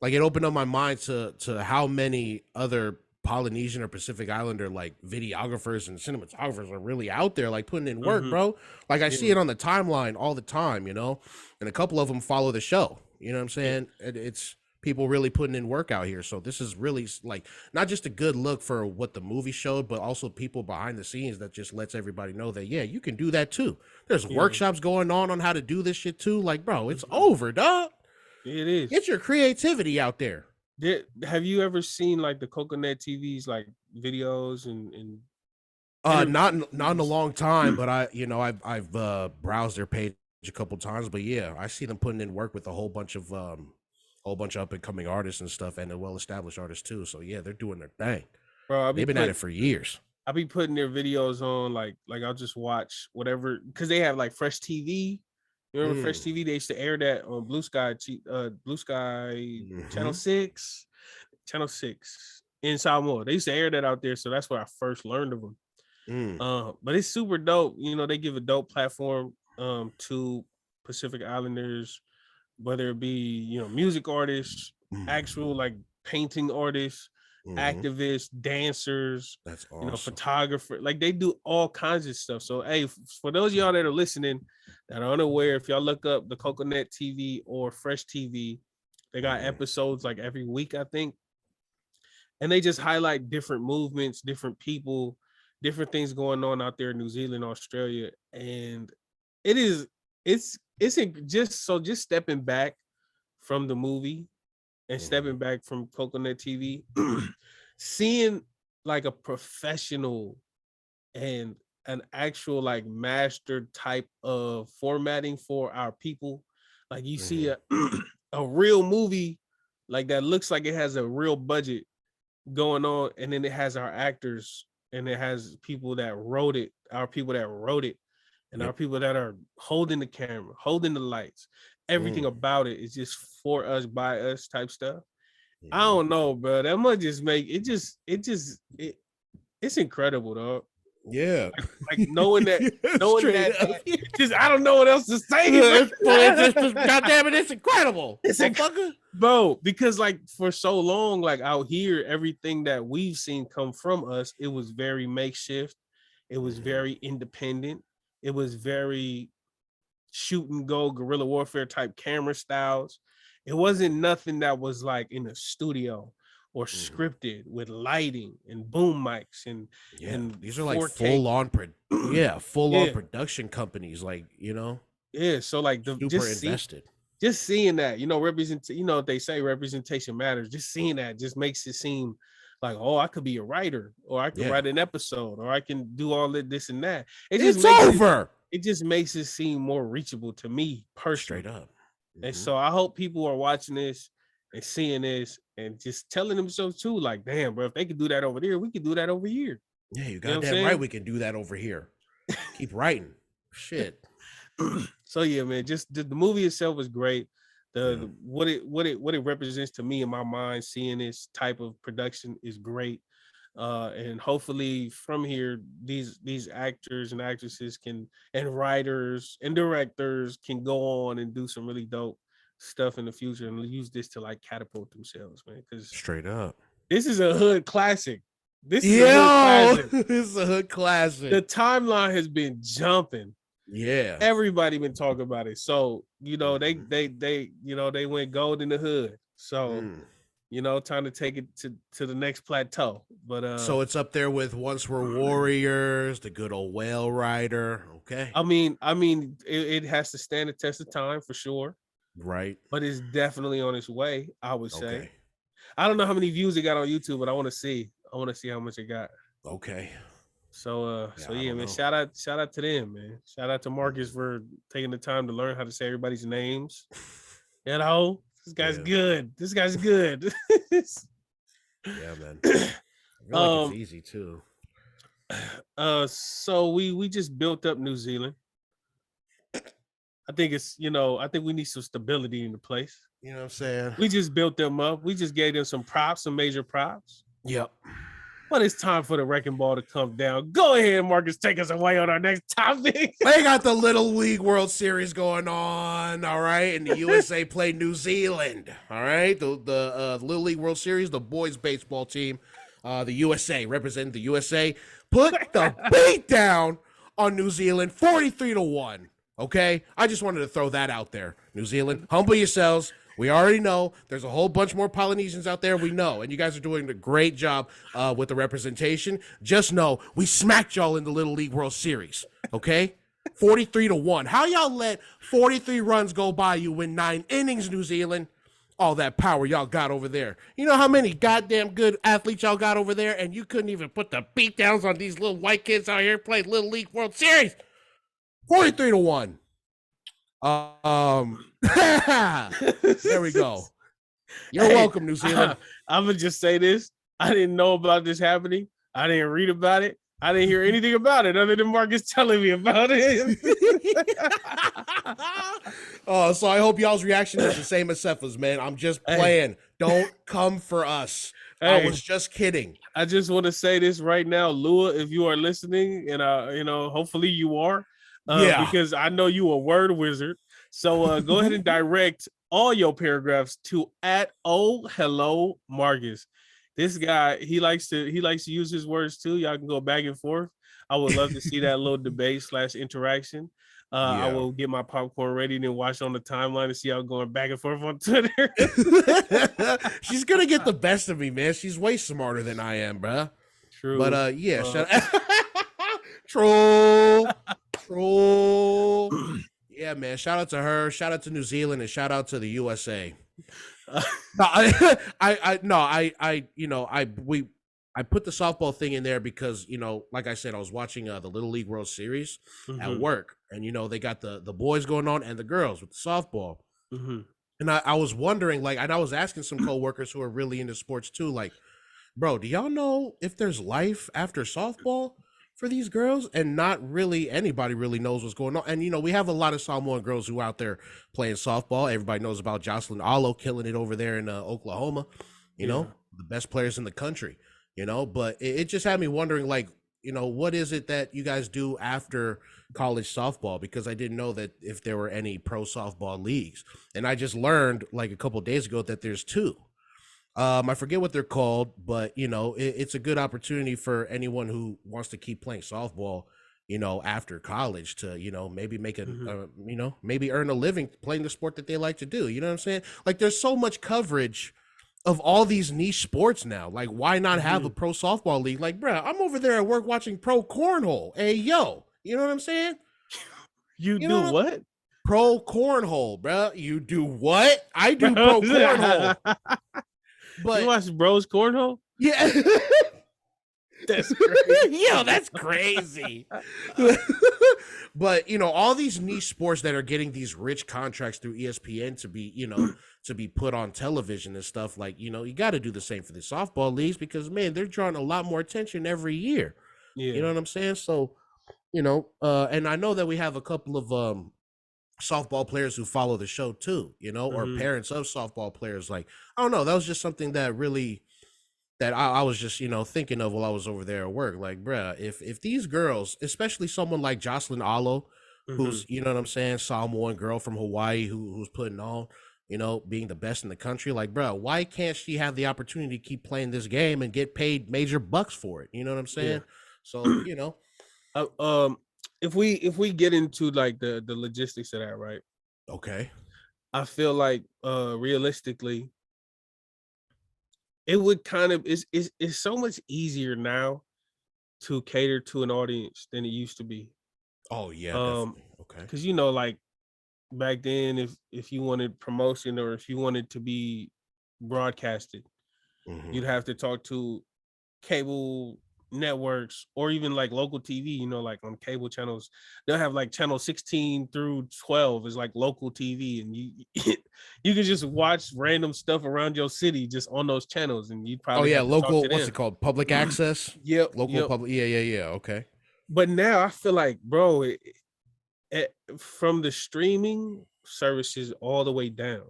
like, it opened up my mind to how many other Polynesian or Pacific Islander like videographers and cinematographers are really out there, like putting in work, bro. Like I see it on the timeline all the time, you know, and a couple of them follow the show. You know what I'm saying? It's people really putting in work out here. So this is really like not just a good look for what the movie showed, but also people behind the scenes that just lets everybody know that, yeah, you can do that too. There's workshops going on how to do this shit too. Like, bro, it's over, dog. It is. Get your creativity out there. Have you ever seen like the Coconet TV's like videos and not in a long time, but I've browsed their page a couple times, but yeah, I see them putting in work with a whole bunch of up and coming artists and stuff, and well established artists too. So yeah, they're doing their thing. Bro, they've been at it for years. I'll be putting their videos on, like I'll just watch whatever, because they have like Fresh TV. You remember Fresh TV? They used to air that on Blue Sky Channel 6 in Samoa. They used to air that out there, so that's where I first learned of them. But it's super dope. You know, they give a dope platform to Pacific Islanders, whether it be, you know, music artists, actual like painting artists, activists, dancers, That's awesome. photographer. Like they do all kinds of stuff. So hey, for those of y'all that are listening that are unaware, if y'all look up the Coconet TV or Fresh TV, they got episodes like every week, I think. And they just highlight different movements, different people, different things going on out there in New Zealand, Australia. And it's just stepping back from the movie and stepping back from Coconut TV, seeing like a professional and an actual like master type of formatting for our people. Like you see a real movie like that looks like it has a real budget going on, and then it has our actors and it has people that wrote it, our people that wrote it, and our people that are holding the camera, holding the lights. Everything about it is just for us, by us type stuff. I don't know, bro. That must just make it it's incredible, dog. Yeah. Like knowing that just I don't know what else to say. Goddamn it, it's incredible. It's bro, because like for so long, like out here, everything that we've seen come from us, it was very makeshift, it was very independent, it was very shoot and go guerrilla warfare type camera styles. It wasn't nothing that was like in a studio or scripted with lighting and boom mics and these are like 4K. full on production companies, like so like super invested. Just seeing that, they say representation matters. Just seeing that just makes it seem like, oh, I could be a writer, or I could write an episode, or I can do all of this and that. It's over. It just makes it seem more reachable to me personally. Straight up. And so I hope people are watching this and seeing this and just telling themselves too, like, damn, bro, if they could do that over there, we could do that over here. Yeah, you got that right. We can do that over here. Keep writing. Shit. So yeah, man, just the movie itself is great. What it represents to me in my mind, seeing this type of production is great. And hopefully from here, these actors and actresses and writers and directors can go on and do some really dope stuff in the future and use this to like catapult themselves, man. Because straight up, this is a hood classic. This is a hood classic. The timeline has been jumping. Yeah, everybody been talking about it. So they went gold in the hood. So. Time to take it to the next plateau. But so it's up there with Once Were Warriors, The Good Old Whale Rider. Okay. I mean, it has to stand the test of time for sure. Right. But it's definitely on its way, I would say. I don't know how many views it got on YouTube, but I want to see how much it got. Okay. So man, shout out to them, man. Shout out to Marcus for taking the time to learn how to say everybody's names. This guy's good. This guy's good. Yeah, man. I feel like it's easy too. So we just built up New Zealand. I think I think we need some stability in the place. You know what I'm saying? We just built them up. We just gave them some major props. Yep. But it's time for the wrecking ball to come down. Go ahead, Marcus, take us away on our next topic. They got the Little League World Series going on, all right? And the USA play New Zealand, all right? The Little League World Series, the boys baseball team, the USA, representing the USA, put the beat down on New Zealand, 43-1, okay? I just wanted to throw that out there. New Zealand, humble yourselves. We already know there's a whole bunch more Polynesians out there. We know. And you guys are doing a great job with the representation. Just know we smacked y'all in the Little League World Series. Okay? 43-1. How y'all let 43 runs go by you in 9 innings, New Zealand? All that power y'all got over there. You know how many goddamn good athletes y'all got over there, and you couldn't even put the beat downs on these little white kids out here playing Little League World Series? 43-1. There we go. You're welcome, New Zealand. I'm gonna just say this. I didn't know about this happening. I didn't read about it. I didn't hear anything about it other than Marcus telling me about it. So I hope y'all's reaction is the same as Sefa's, man. I'm just playing. Don't come for us. I was just kidding. I just want to say this right now, Lua, if you are listening, and hopefully you are. Because I know you a word wizard. So go ahead and direct all your paragraphs to @OhHelloMarcus. This guy, he likes to use his words too. Y'all can go back and forth. I would love to see that little debate / interaction. I will get my popcorn ready and then watch on the timeline and see y'all going back and forth on Twitter. She's gonna get the best of me, man. She's way smarter than I am, bruh. True. But troll. Yeah, man. Shout out to her. Shout out to New Zealand, and shout out to the USA. I put the softball thing in there because, like I said, I was watching the Little League World Series at work, and they got the boys going on and the girls with the softball. And I was wondering, like, and I was asking some coworkers who are really into sports too, like, bro, do y'all know if there's life after softball for these girls? And not really anybody really knows what's going on. And we have a lot of Samoan girls who are out there playing softball. Everybody knows about Jocelyn Alo killing it over there in Oklahoma. The best players in the country. But it just had me wondering, like, what is it that you guys do after college softball? Because I didn't know that if there were any pro softball leagues. And I just learned like a couple of days ago that there's 2. I forget what they're called, but it's a good opportunity for anyone who wants to keep playing softball, after college to, maybe make maybe earn a living playing the sport that they like to do. You know what I'm saying? Like, there's so much coverage of all these niche sports now. Like, why not have a pro softball league? Like, bro, I'm over there at work watching pro cornhole. Hey, yo, you know what I'm saying? You do what? Pro cornhole, bro. You do what? I do pro cornhole. But you watch Bros Cornhole? Yeah. That's crazy. Yo, that's crazy. But all these niche sports that are getting these rich contracts through ESPN to be, to be put on television and stuff, like, you got to do the same for the softball leagues, because man, they're drawing a lot more attention every year. Yeah. You know what I'm saying? So, and I know that we have a couple of softball players who follow the show too, or parents of softball players. Like, I don't know, that was just something that really, that I was just, thinking of while I was over there at work. Like, bruh, if these girls, especially someone like Jocelyn Alo, who's, you know what I'm saying, Samoan girl from Hawaii who's putting on, being the best in the country, like, bruh, why can't she have the opportunity to keep playing this game and get paid major bucks for it? You know what I'm saying? Yeah. So, if we get into like the logistics of that, right? Okay. I feel like realistically, it would kind of it's so much easier now to cater to an audience than it used to be. Oh yeah, definitely. Okay. Because like back then, if you wanted promotion or if you wanted to be broadcasted, you'd have to talk to cable networks or even like local TV, like on cable channels, they'll have like channel 16 through 12 is like local TV, and you can just watch random stuff around your city just on those channels, and you'd probably local, what's it called, public access? Public, yeah, okay. But now I feel like, bro, from the streaming services all the way down,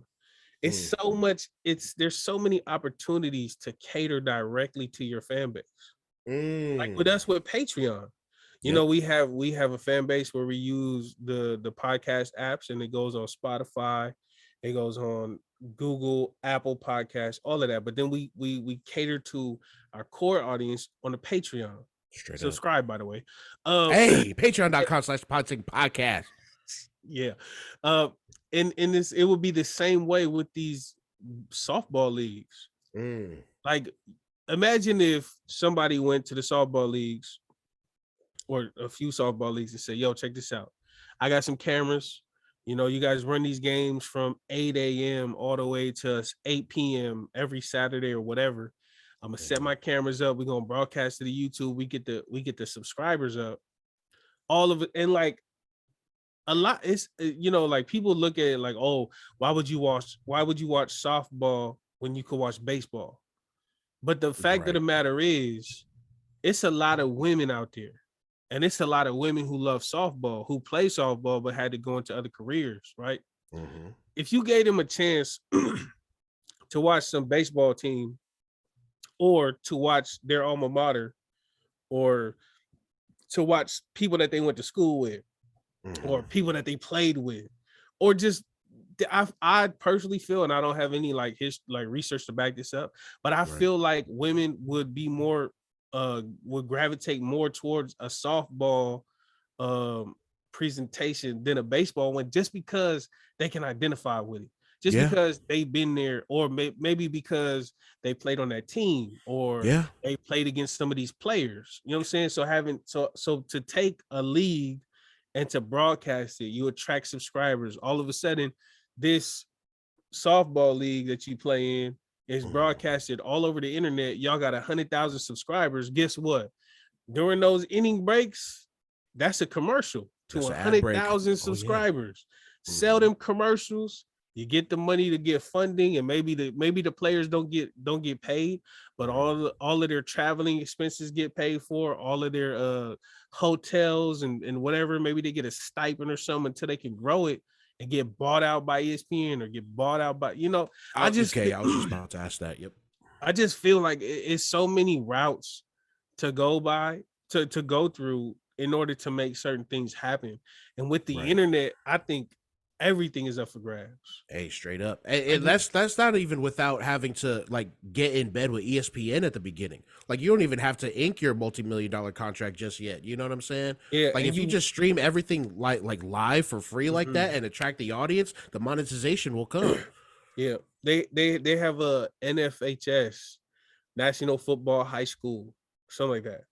it's so much, there's so many opportunities to cater directly to your fan base. Like with us with Patreon, we have a fan base where we use the podcast apps, and it goes on Spotify, it goes on Google, Apple Podcasts, all of that. But then we cater to our core audience on the Patreon. Straight Subscribe, by the way. Hey, patreon.com/Polytickin Podcast. Yeah. And this, it would be the same way with these softball leagues. Like, imagine if somebody went to the softball leagues or a few softball leagues and said, yo, check this out. I got some cameras. You guys run these games from 8 a.m. all the way to 8 p.m. every Saturday or whatever. I'm going to set my cameras up. We're going to broadcast to the YouTube. We get the subscribers up. All of it. And like a lot, it's, like people look at it like, oh, why would you watch softball when you could watch baseball? But the fact of the matter is, it's a lot of women out there, and it's a lot of women who love softball, who play softball, but had to go into other careers, right? If you gave them a chance to watch some baseball team, or to watch their alma mater, or to watch people that they went to school with, or people that they played with, or just I personally feel, and I don't have any like research to back this up, but I feel like women would be more would gravitate more towards a softball presentation than a baseball one, just because they can identify with it, just because they've been there, or maybe because they played on that team, or they played against some of these players. You know what I'm saying? So to take a league and to broadcast it, you attract subscribers. All of a sudden, this softball league that you play in is broadcasted all over the internet. Y'all got 100,000 subscribers. Guess what? During those inning breaks, that's a commercial to 100,000 subscribers. Sell them commercials. You get the money to get funding, and maybe the players don't get paid, but all of their traveling expenses get paid for, all of their hotels and whatever. Maybe they get a stipend or something until they can grow it and get bought out by ESPN or get bought out by, I was just about to ask that. Yep. I just feel like it's so many routes to go by, to go through in order to make certain things happen. And with the internet, I think everything is up for grabs. Hey, straight up. And that's not even without having to like get in bed with ESPN at the beginning. Like, you don't even have to ink your multi-million-dollar contract just yet. You know what I'm saying? Yeah. Like, if you just stream everything like live for free like that and attract the audience, the monetization will come. Yeah. They have a NFHS, National Football High School, something like that.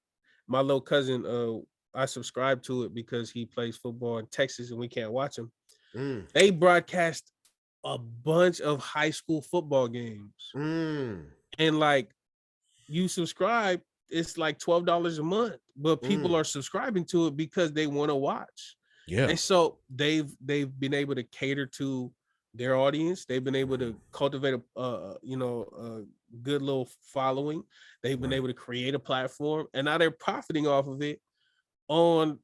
My little cousin, I subscribe to it because he plays football in Texas and we can't watch him. They broadcast a bunch of high school football games. And like, you subscribe, it's like $12 a month, but people are subscribing to it because they want to watch. Yeah. And so they've been able to cater to their audience. They've been able to cultivate a good little following. They've been able to create a platform, and now they're profiting off of it on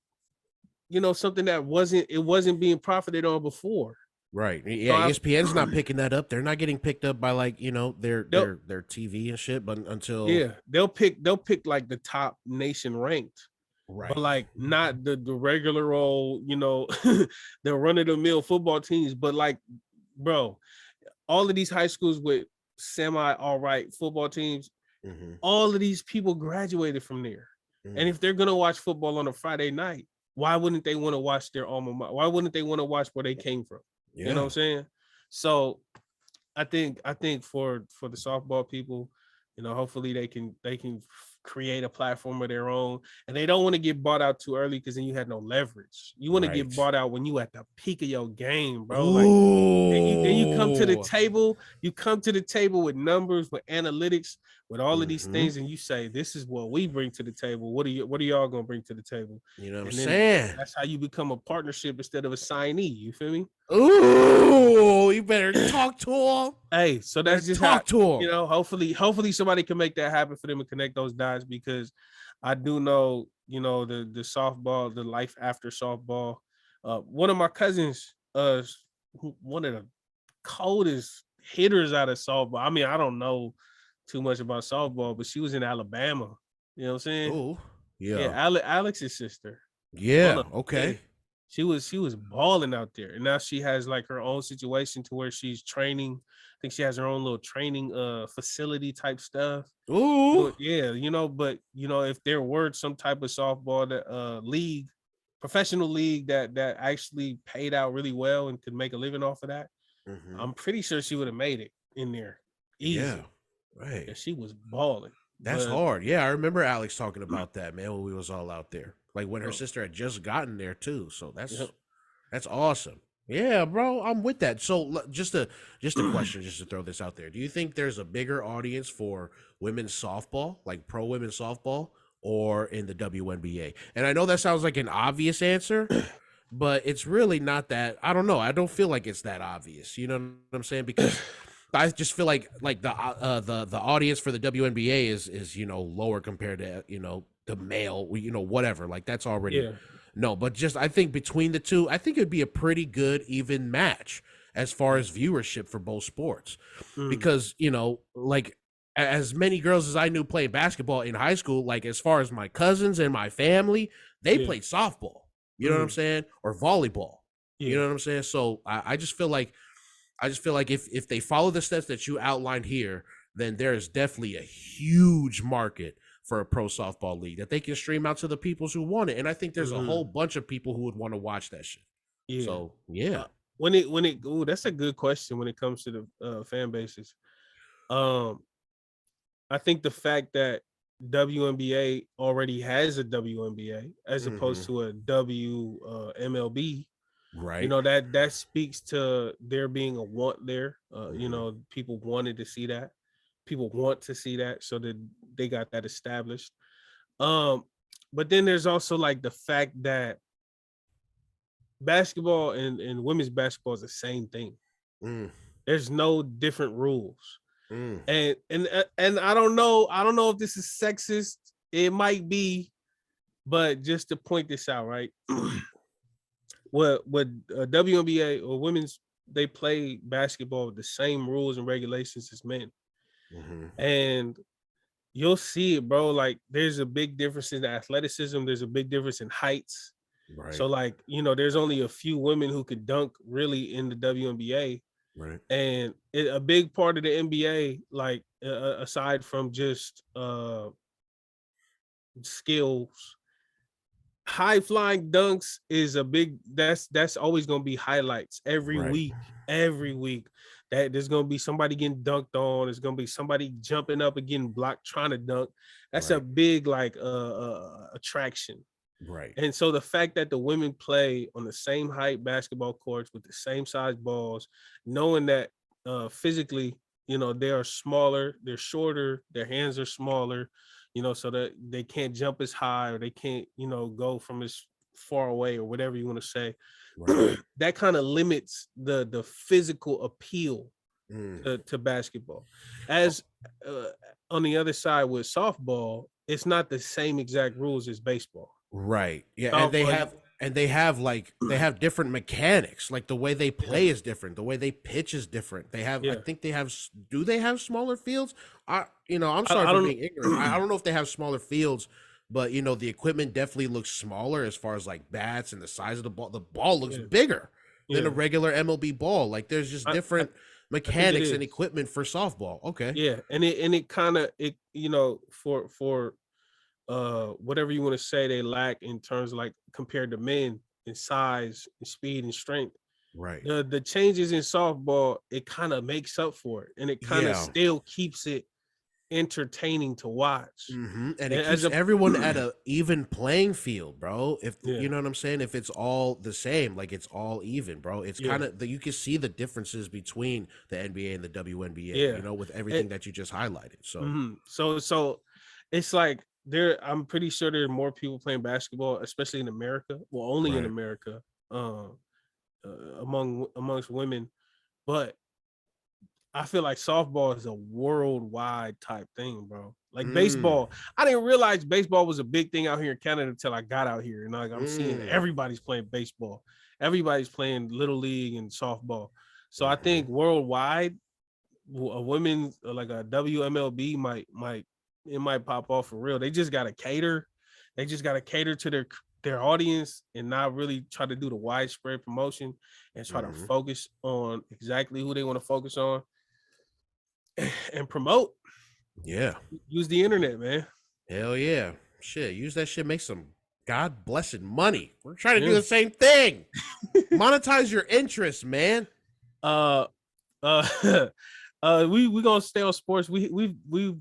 something that wasn't being profited on before. Right. Yeah. So ESPN's not picking that up. They're not getting picked up by like, their TV and shit, but until they'll pick like the top nation ranked. Right. But like not the regular old, the run-of-the-mill football teams, but like, bro, all of these high schools with semi all right football teams, all of these people graduated from there. And if they're gonna watch football on a Friday night, why wouldn't they want to watch their alma mater? Why wouldn't they want to watch where they came from? Yeah. You know what I'm saying? So I think for the softball people, hopefully they can create a platform of their own, and they don't want to get bought out too early, because then you had no leverage. You want to get bought out when you at the peak of your game, bro. Like, then you come to the table. You come to the table with numbers, with analytics, with all of these things, and you say, "This is what we bring to the table. What are y'all gonna bring to the table?" You know what I'm saying? That's how you become a partnership instead of a signee. You feel me? Ooh, you better talk to him. Hey, so that's just talk to him. Hopefully somebody can make that happen for them and connect those dots, because I do know, the softball, the life after softball. One of my cousins, one of the coldest hitters out of softball. I mean, I don't know too much about softball, but she was in Alabama. You know what I'm saying? Oh, yeah. Yeah, Alex's sister. Yeah. Okay. She was balling out there, and now she has like her own situation to where she's training. I think she has her own little training facility type stuff. Ooh, but yeah, but if there were some type of softball that league, professional league that actually paid out really well and could make a living off of that, I'm pretty sure she would have made it in there easy. Yeah, right. Yeah, she was balling. That's hard. Yeah, I remember Alex talking about that, man, when we was all out there. Like when her sister had just gotten there too. So that's awesome. Yeah, bro, I'm with that. So just a question, just to throw this out there. Do you think there's a bigger audience for women's softball, like pro women's softball, or in the WNBA? And I know that sounds like an obvious answer, but it's really not that. I don't know. I don't feel like it's that obvious. You know what I'm saying? Because I just feel like the audience for the WNBA is lower compared to the male, whatever. Like that's already no. But just I think between the two, I think it'd be a pretty good even match as far as viewership for both sports, because like as many girls as I knew playing basketball in high school, like as far as my cousins and my family, they played softball. You know what I'm saying, or volleyball. You know what I'm saying. So I just feel like I just feel like if they follow the steps that you outlined here, then there is definitely a huge market for a pro softball league that they can stream out to the people who want it. And I think there's a whole bunch of people who would want to watch that shit. Yeah. So yeah. That's a good question when it comes to the fan bases. I think the fact that WNBA already has a WNBA as opposed to a MLB, right? You know, that speaks to there being a want there. You know, people wanted to see that. People want to see that, so that they got that established. But then there's also like the fact that basketball and women's basketball is the same thing. There's no different rules. And I don't know if this is sexist. It might be, but just to point this out, right? what WNBA or women's, they play basketball with the same rules and regulations as men. And you'll see it, bro. Like there's a big difference in athleticism. There's a big difference in heights. Right. So like, you know, there's only a few women who could dunk really in the WNBA. Right. And a big part of the NBA, like aside from just skills, high flying dunks is a big, that's always going to be highlights every week. That there's going to be somebody getting dunked on. There's going to be somebody jumping up and getting blocked trying to dunk. That's a big like attraction. Right. And so the fact that the women play on the same height basketball courts with the same size balls, knowing that physically, you know, they are smaller, they're shorter, their hands are smaller, you know, so that they can't jump as high or they can't, you know, go from as far away or whatever you want to say. Right. That kind of limits the physical appeal to basketball. As on the other side with softball, it's not the same exact rules as baseball. Right. Yeah. And they have different mechanics. Like the way they play is different. The way they pitch is different. They have, I think they have, do they have smaller fields? I'm sorry for being ignorant. I don't know if they have smaller fields, but you know, the equipment definitely looks smaller as far as like bats and the size of the ball. The ball looks bigger than a regular MLB ball. Like there's just different mechanics and equipment for softball. Okay. Yeah. And it kind of, you know, for whatever you want to say they lack in terms of like compared to men in size and speed and strength. Right. The changes in softball, it kind of makes up for it, and it kind of still keeps it entertaining to watch. And it keeps everyone at a even playing field, bro. If you know what I'm saying, if it's all the same, like it's all even, bro. It's kind of you can see the differences between the NBA and the WNBA, you know, with everything that you just highlighted. So it's like I'm pretty sure there are more people playing basketball, especially in America. Well, only in America, amongst women. But I feel like softball is a worldwide type thing, bro. Like baseball, I didn't realize baseball was a big thing out here in Canada until I got out here. And like I'm seeing everybody's playing baseball, everybody's playing little league and softball. So I think worldwide, a women like a WMLB might pop off for real. They just gotta cater. They just gotta cater to their audience and not really try to do the widespread promotion and try to focus on exactly who they want to focus on and promote. Yeah. Use the internet, man. Hell yeah. Shit. Use that shit. Make some God blessed money. We're trying to do the same thing. Monetize your interest, man. We gonna stay on sports. We've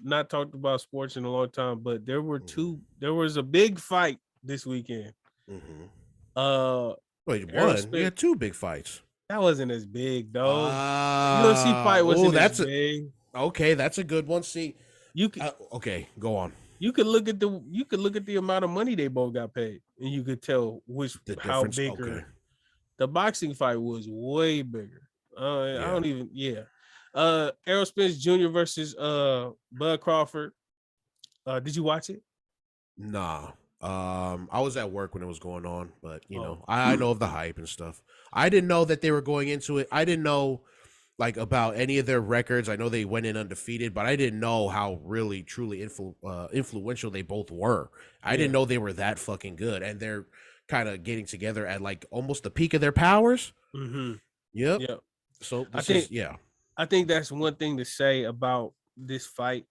not talked about sports in a long time, but there was a big fight this weekend. Wait, one? We had two big fights. That wasn't as big, though. UFC fight wasn't as big. Okay, that's a good one. See, you can okay, go on. You could look at the amount of money they both got paid, and you could tell how bigger. Okay. The boxing fight was way bigger. I don't even. Errol Spence Jr. versus Bud Crawford. Did you watch it? Nah. I was at work when it was going on, but you know, I know of the hype and stuff. I didn't know that they were going into it. I didn't know like about any of their records. I know they went in undefeated, but I didn't know how really truly influential they both were. I didn't know they were that fucking good, and they're kind of getting together at like almost the peak of their powers. Yep. So I this think is yeah. I think that's one thing to say about this fight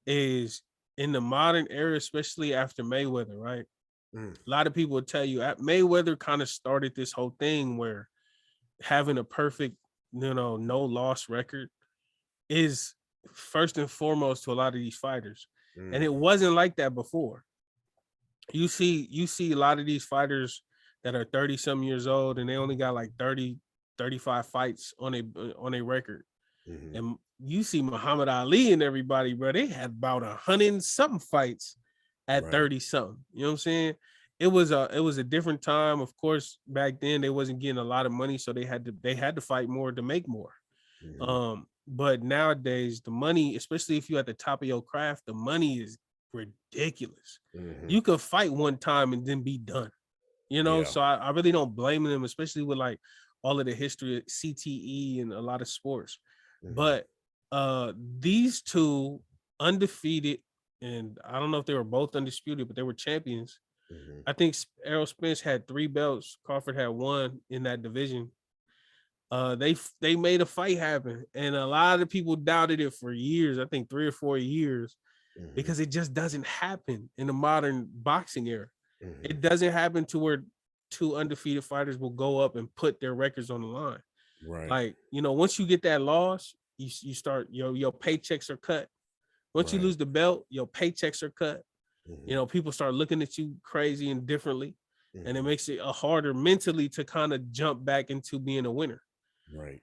is in the modern era, especially after Mayweather, right? Mm, A lot of people will tell you Mayweather kind of started this whole thing where having a perfect, no loss record is first and foremost to a lot of these fighters. And mm, it wasn't like that before. You see a lot of these fighters that are 30 some years old and they only got like 30, 35 fights on a record. mm-hmm. And you see Muhammad Ali and everybody, bro, they had about 100 something fights at Right. 30 something. You know what I'm saying? It was a different time. Of course, back then they wasn't getting a lot of money, so they had to fight more to make more. Mm-hmm. But nowadays the money, especially if you're at the top of your craft, the money is ridiculous. Mm-hmm. You could fight one time and then be done. Yeah. So I really don't blame them, especially with like all of the history of CTE and a lot of sports. Mm-hmm. But these two undefeated, and I don't know if they were both undisputed, but they were champions. Mm-hmm. I think Errol Spence had 3 belts. Crawford had 1 in that division. They made a fight happen, and a lot of people doubted it for years. I think 3 or 4 years, Mm-hmm. because it just doesn't happen in the modern boxing era. Mm-hmm. It doesn't happen to where 2 undefeated fighters will go up and put their records on the line. Right. Like, once you get that loss, you start your paychecks are cut. Once you Right. lose the belt, your paychecks are cut. Mm-hmm. People start looking at you crazy and differently, and it Mm-hmm. makes it harder mentally to kind of jump back into being a winner. Right.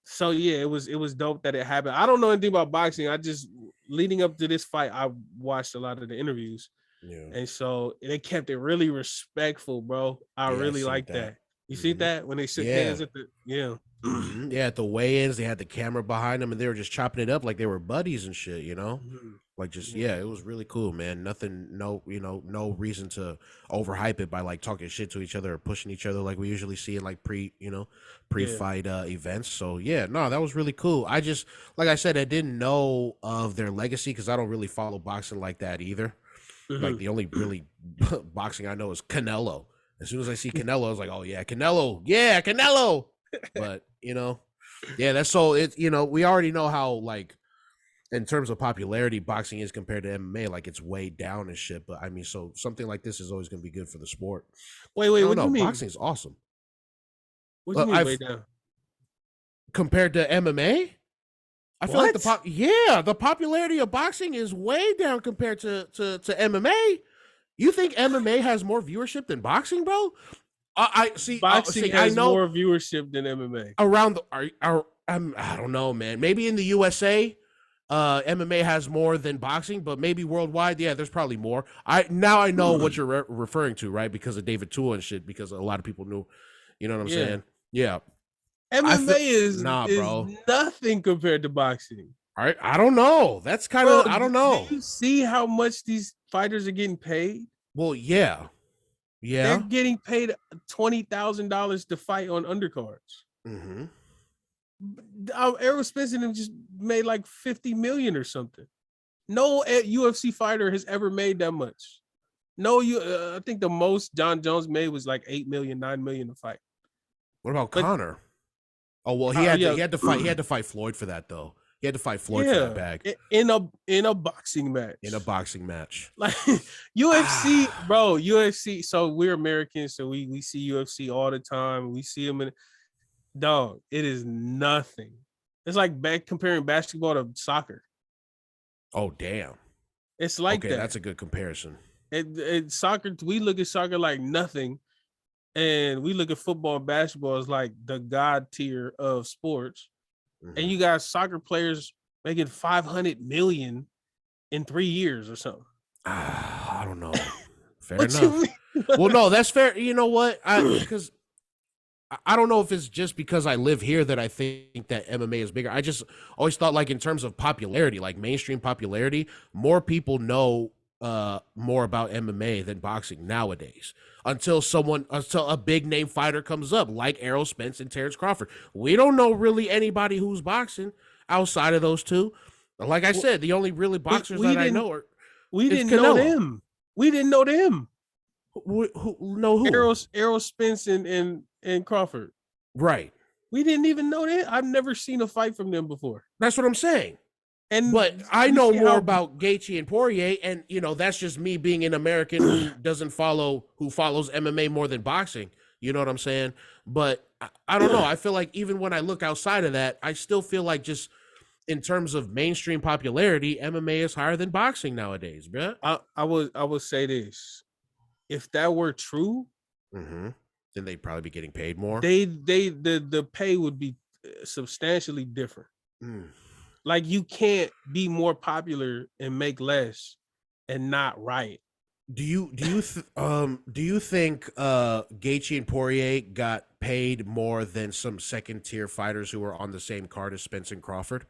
So yeah, it was dope that it happened. I don't know anything about boxing. I just, leading up to this fight, I watched a lot of the interviews, Yeah. and so they kept it really respectful, bro. I Yeah, I really seen like that. that. You see Mhm. that when they shook Yeah. hands at the Mhm. Yeah, at the weigh-ins, they had the camera behind them, and they were just chopping it up like they were buddies and shit. Mhm. Like just Yeah. it was really cool, man. Nothing, no reason to overhype it by like talking shit to each other or pushing each other like we usually see in like Yeah. pre-fight events. So yeah, no, that was really cool. I just, like I said, I didn't know of their legacy because I don't really follow boxing like that either. Like Mhm. the only really boxing I know is Canelo. As soon as I see Canelo, I was like, oh yeah, Canelo, yeah, Canelo. But yeah, that's so it. We already know how like in terms of popularity, boxing is compared to MMA. Like it's way down and shit. But I mean, so something like this is always going to be good for the sport. Wait, I don't what do know. you mean? Boxing is awesome. What do you mean way I've down? compared to MMA. I feel like What? the popularity of boxing is way down compared to MMA. You think MMA has more viewership than boxing, bro? I see. Boxing I has know more viewership than MMA. around the I don't know, man. Maybe in the USA, MMA has more than boxing, but maybe worldwide, yeah, there's probably more. I know what you're referring to, right? Because of David Tua and shit. Because a lot of people knew, you know what I'm Yeah. saying? Yeah. MMA is bro. nothing compared to boxing. I don't know. That's kind of I don't know. Do you see how much these fighters are getting paid? Well, yeah. They're getting paid $20,000 to fight on undercards. Mm-hmm. Errol Spence and him just made like 50 million or something. No UFC fighter has ever made that much. No, I think the most John Jones made was like 8 million, 9 million to fight. What about Connor? Oh well, he had to fight Floyd for that though. He had to fight Floyd for that bag in a boxing match. in a boxing match. Like UFC, bro. UFC. So we're Americans, so we see UFC all the time. We see them in. Dog, it is nothing. It's like comparing basketball to soccer. Oh damn! It's like okay, that. That's a good comparison. Soccer, we look at soccer like nothing, and we look at football and basketball as like the god tier of sports. Mhm. And you got soccer players making 500 million in 3 years or something. I don't know. Fair What enough. you mean? Well, no, that's fair. You know what? Because I don't know if it's just because I live here that I think that MMA is bigger. I just always thought like in terms of popularity, like mainstream popularity, more people know more about MMA than boxing nowadays. Until a big name fighter comes up like Errol Spence and Terrence Crawford. We don't know really anybody who's boxing outside of those two. Like I said, the only really boxers that I know are we didn't know them. We didn't know them. Who? Errol Spence and Crawford. Right. We didn't even know that. I've never seen a fight from them before. That's what I'm saying. But I know more about Gaethje and Poirier, and that's just me being an American who follows MMA more than boxing. You know what I'm saying? But I don't know. I feel like even when I look outside of that, I still feel like just in terms of mainstream popularity, MMA is higher than boxing nowadays, bro. I would say this: if that were true, then they'd probably be getting paid more. The pay would be substantially different. Like, you can't be more popular and make less and not right. Do you think Gaethje and Poirier got paid more than some second tier fighters who were on the same card as Spence and Crawford?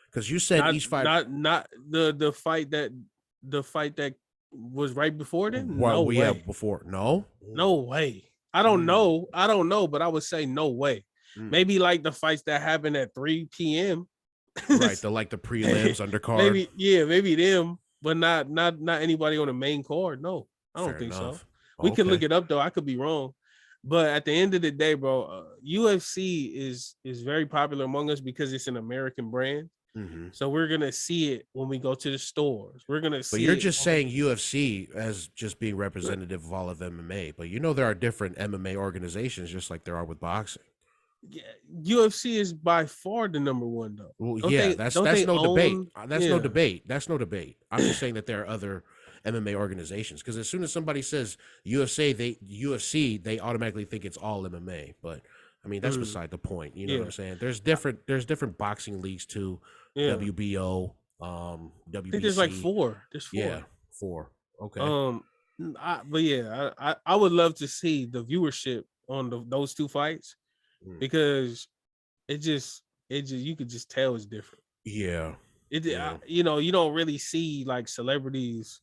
Because you said each fight, not the fight that was right before then. No way. Yeah, before. No way. I don't know, but I would say no way. Maybe like the fights that happened at 3 p.m. Right, the prelims, undercard. Maybe them, but not anybody on the main card. No, I don't think so. We can look it up though. I could be wrong, but at the end of the day, bro, UFC is very popular among us because it's an American brand. So we're gonna see it when we go to the stores. We're gonna see. But you're just saying UFC as just being representative of all of MMA. But there are different MMA organizations, just like there are with boxing. Yeah, UFC is by far the number one though. Well, that's no debate. That's no debate. That's no debate. I'm just saying that there are other MMA organizations, because as soon as somebody says UFC, they automatically think it's all MMA. But I mean, that's beside the point. You know what I'm saying? There's different boxing leagues too. WBO, WBC. I think there's like 4. There's 4. Yeah, 4. Okay. I would love to see the viewership on those 2 fights. Because it just you could just tell it's different. Yeah. You don't really see like celebrities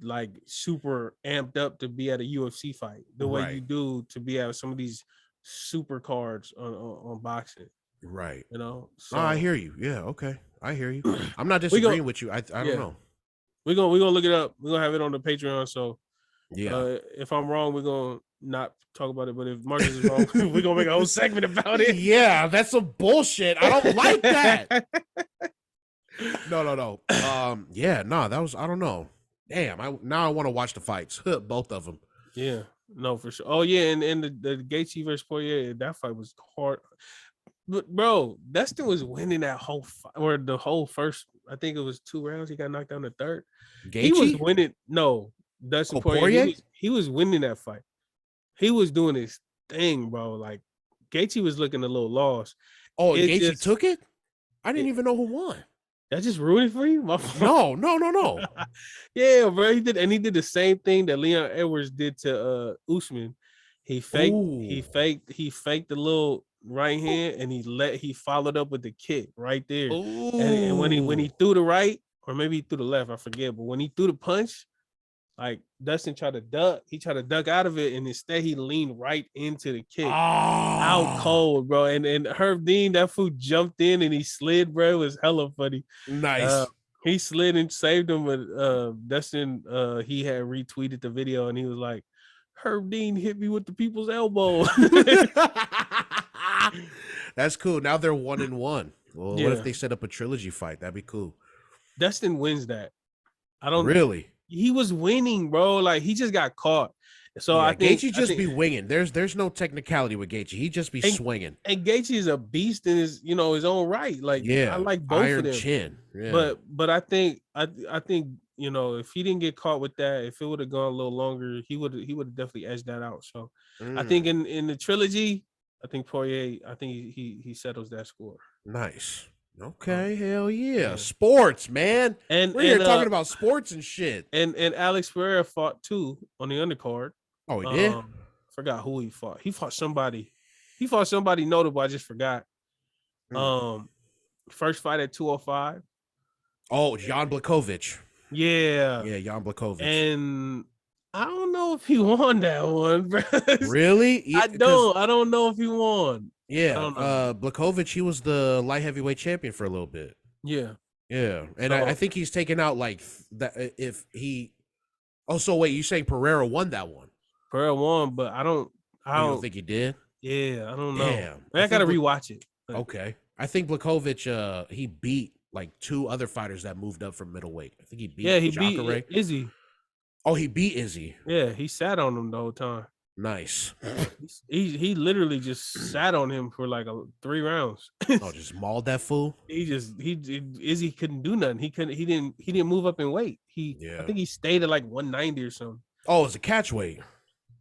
like super amped up to be at a UFC fight the way you do to be at some of these super cards on boxing. Right. So I hear you. Yeah, okay. I hear you. I'm not disagreeing with you. I don't know. We're gonna look it up. We're gonna have it on the Patreon. So if I'm wrong, we're gonna not talk about it, but if Marcus is wrong, we're gonna make a whole segment about it. Yeah, that's some bullshit. I don't like that. No. That was, I don't know. Damn, I want to watch the fights. Both of them. Yeah, no, for sure. Oh yeah, and the Gaethje versus Poirier, that fight was hard. But bro, Dustin was winning that whole fight, or the whole first. I think it was 2 rounds. He got knocked down the third. Gaethje? He was winning. No, Dustin Poirier. He was winning that fight. He was doing his thing, bro. Like, Gaethje was looking a little lost. Oh, Gaethje took it? I didn't even know who won. That just ruined it for you? No. Yeah, bro. He did the same thing that Leon Edwards did to Usman. He faked the little right hand, and he followed up with the kick right there. And when he threw the right, or maybe he threw the left, I forget. But when he threw the punch, like, Dustin tried to duck. He tried to duck out of it, and instead he leaned right into the kick. Out cold, bro. And Herb Dean, that fool jumped in and he slid, bro. It was hella funny. Nice. He slid and saved him. But Dustin, he had retweeted the video, and he was like, Herb Dean hit me with the people's elbow. That's cool. Now they're 1-1. Well, what if they set up a trilogy fight? That'd be cool. Dustin wins that. I don't really. He was winning, bro. Like, he just got caught. So I think Gaethje be winging. There's no technicality with Gaethje. He just be swinging. And Gaethje is a beast in his own right. Like, I like both of them. Chin. Yeah. But I think if he didn't get caught with that, if it would have gone a little longer, he would have definitely edged that out. So I think in the trilogy, I think Poirier, he settles that score. Nice. Okay, hell yeah. Sports, man. We're here talking about sports and shit. And Alex Pereira fought too on the undercard. Oh, he did? Forgot who he fought. He fought somebody notable. I just forgot. First fight at 205. Oh, Jan Blachowicz. Yeah. Yeah, Jan Blachowicz. And I don't know if he won that one, bro. Really? I don't know if he won. Yeah, Blachowicz, he was the light heavyweight champion for a little bit. Yeah. And I think he's taken out like that. If he, so wait, you saying Pereira won that one? Pereira won, but I don't think he did. Yeah, I don't know. Damn. I gotta rewatch it. Okay. I think Blachowicz, he beat like 2 other fighters that moved up from middleweight. I think he beat Jacare. Beat Izzy. Oh, he beat Izzy. Yeah, he sat on him the whole time. Nice. He literally just sat on him for like 3 rounds. Oh, just mauled that fool. Izzy couldn't do nothing. He didn't move up in weight. I think he stayed at like 190 or something. Oh, it's a catch weight.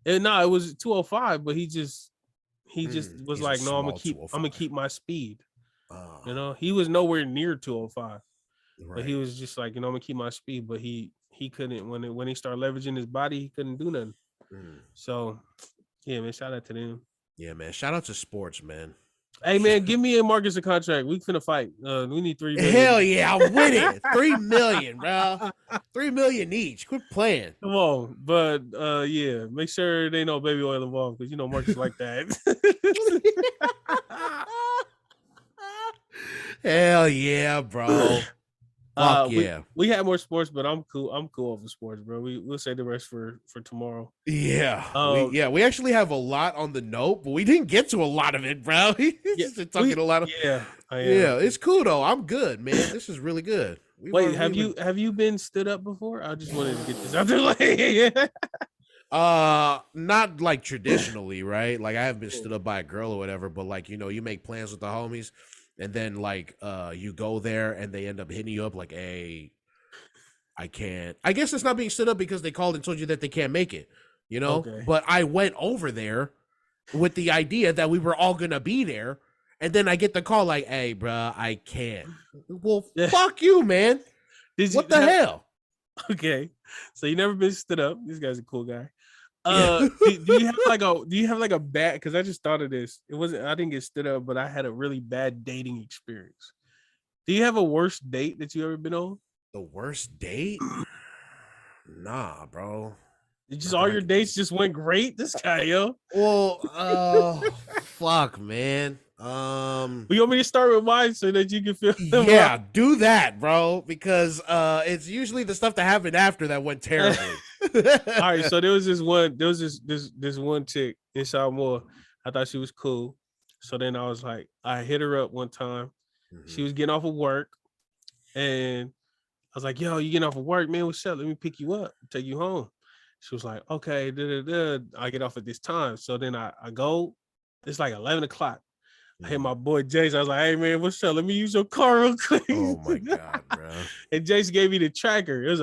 No, it was 205, but he just was like, no, I'm gonna keep my speed. You know, he was nowhere near 205, but he was just like, you know, I'm gonna keep my speed. But he couldn't when he started leveraging his body, he couldn't do nothing. So, yeah, man, shout out to them. Yeah, man, shout out to sports, man. Hey, man, give me and Marcus a contract. We finna fight. We need $3 million. Hell yeah, I'm with it. $3 million, bro. $3 million each. Quit playing. Come on, but yeah, make sure there ain't no baby oil involved because you know Marcus like that. Hell yeah, bro. Fuck yeah. We had more sports, but I'm cool. I'm cool over sports, bro. We'll say the rest for tomorrow. Yeah. We actually have a lot on the note, but we didn't get to a lot of it, bro. Yeah, it's cool though. I'm good, man. This is really good. Wait, have you been stood up before? I just wanted to get this out there. Not like traditionally, right? Like I haven't been stood up by a girl or whatever, but like, you know, you make plans with the homies. And then like you go there and they end up hitting you up like, hey, I can't. I guess it's not being stood up because they called and told you that they can't make it, you know? Okay. But I went over there with the idea that we were all gonna be there. And then I get the call like, hey, bro, I can't. Well, fuck you, man. What the hell? Okay. So you never been stood up. This guy's a cool guy. Do you have like a bad, because I just thought of this. I didn't get stood up, but I had a really bad dating experience. Do you have a worst date that you ever been on? The worst date? Nah, bro. All your dates just went great? This guy, yo. Well, fuck, man. You want me to start with mine so that you can feel yeah, do that, bro, because it's usually the stuff that happened after that went terribly. All right, so there was this one chick in Samoa. I thought she was cool. So then I was like, I hit her up one time. Mm-hmm. She was getting off of work, and I was like, yo, you getting off of work, man? What's up? Let me pick you up, take you home. She was like, okay, I get off at this time. So then I go, it's like 11 o'clock. I hit my boy Jace. I was like, hey, man, what's up? Let me use your car real quick. Oh, my God, bro. And Jace gave me the tracker. It was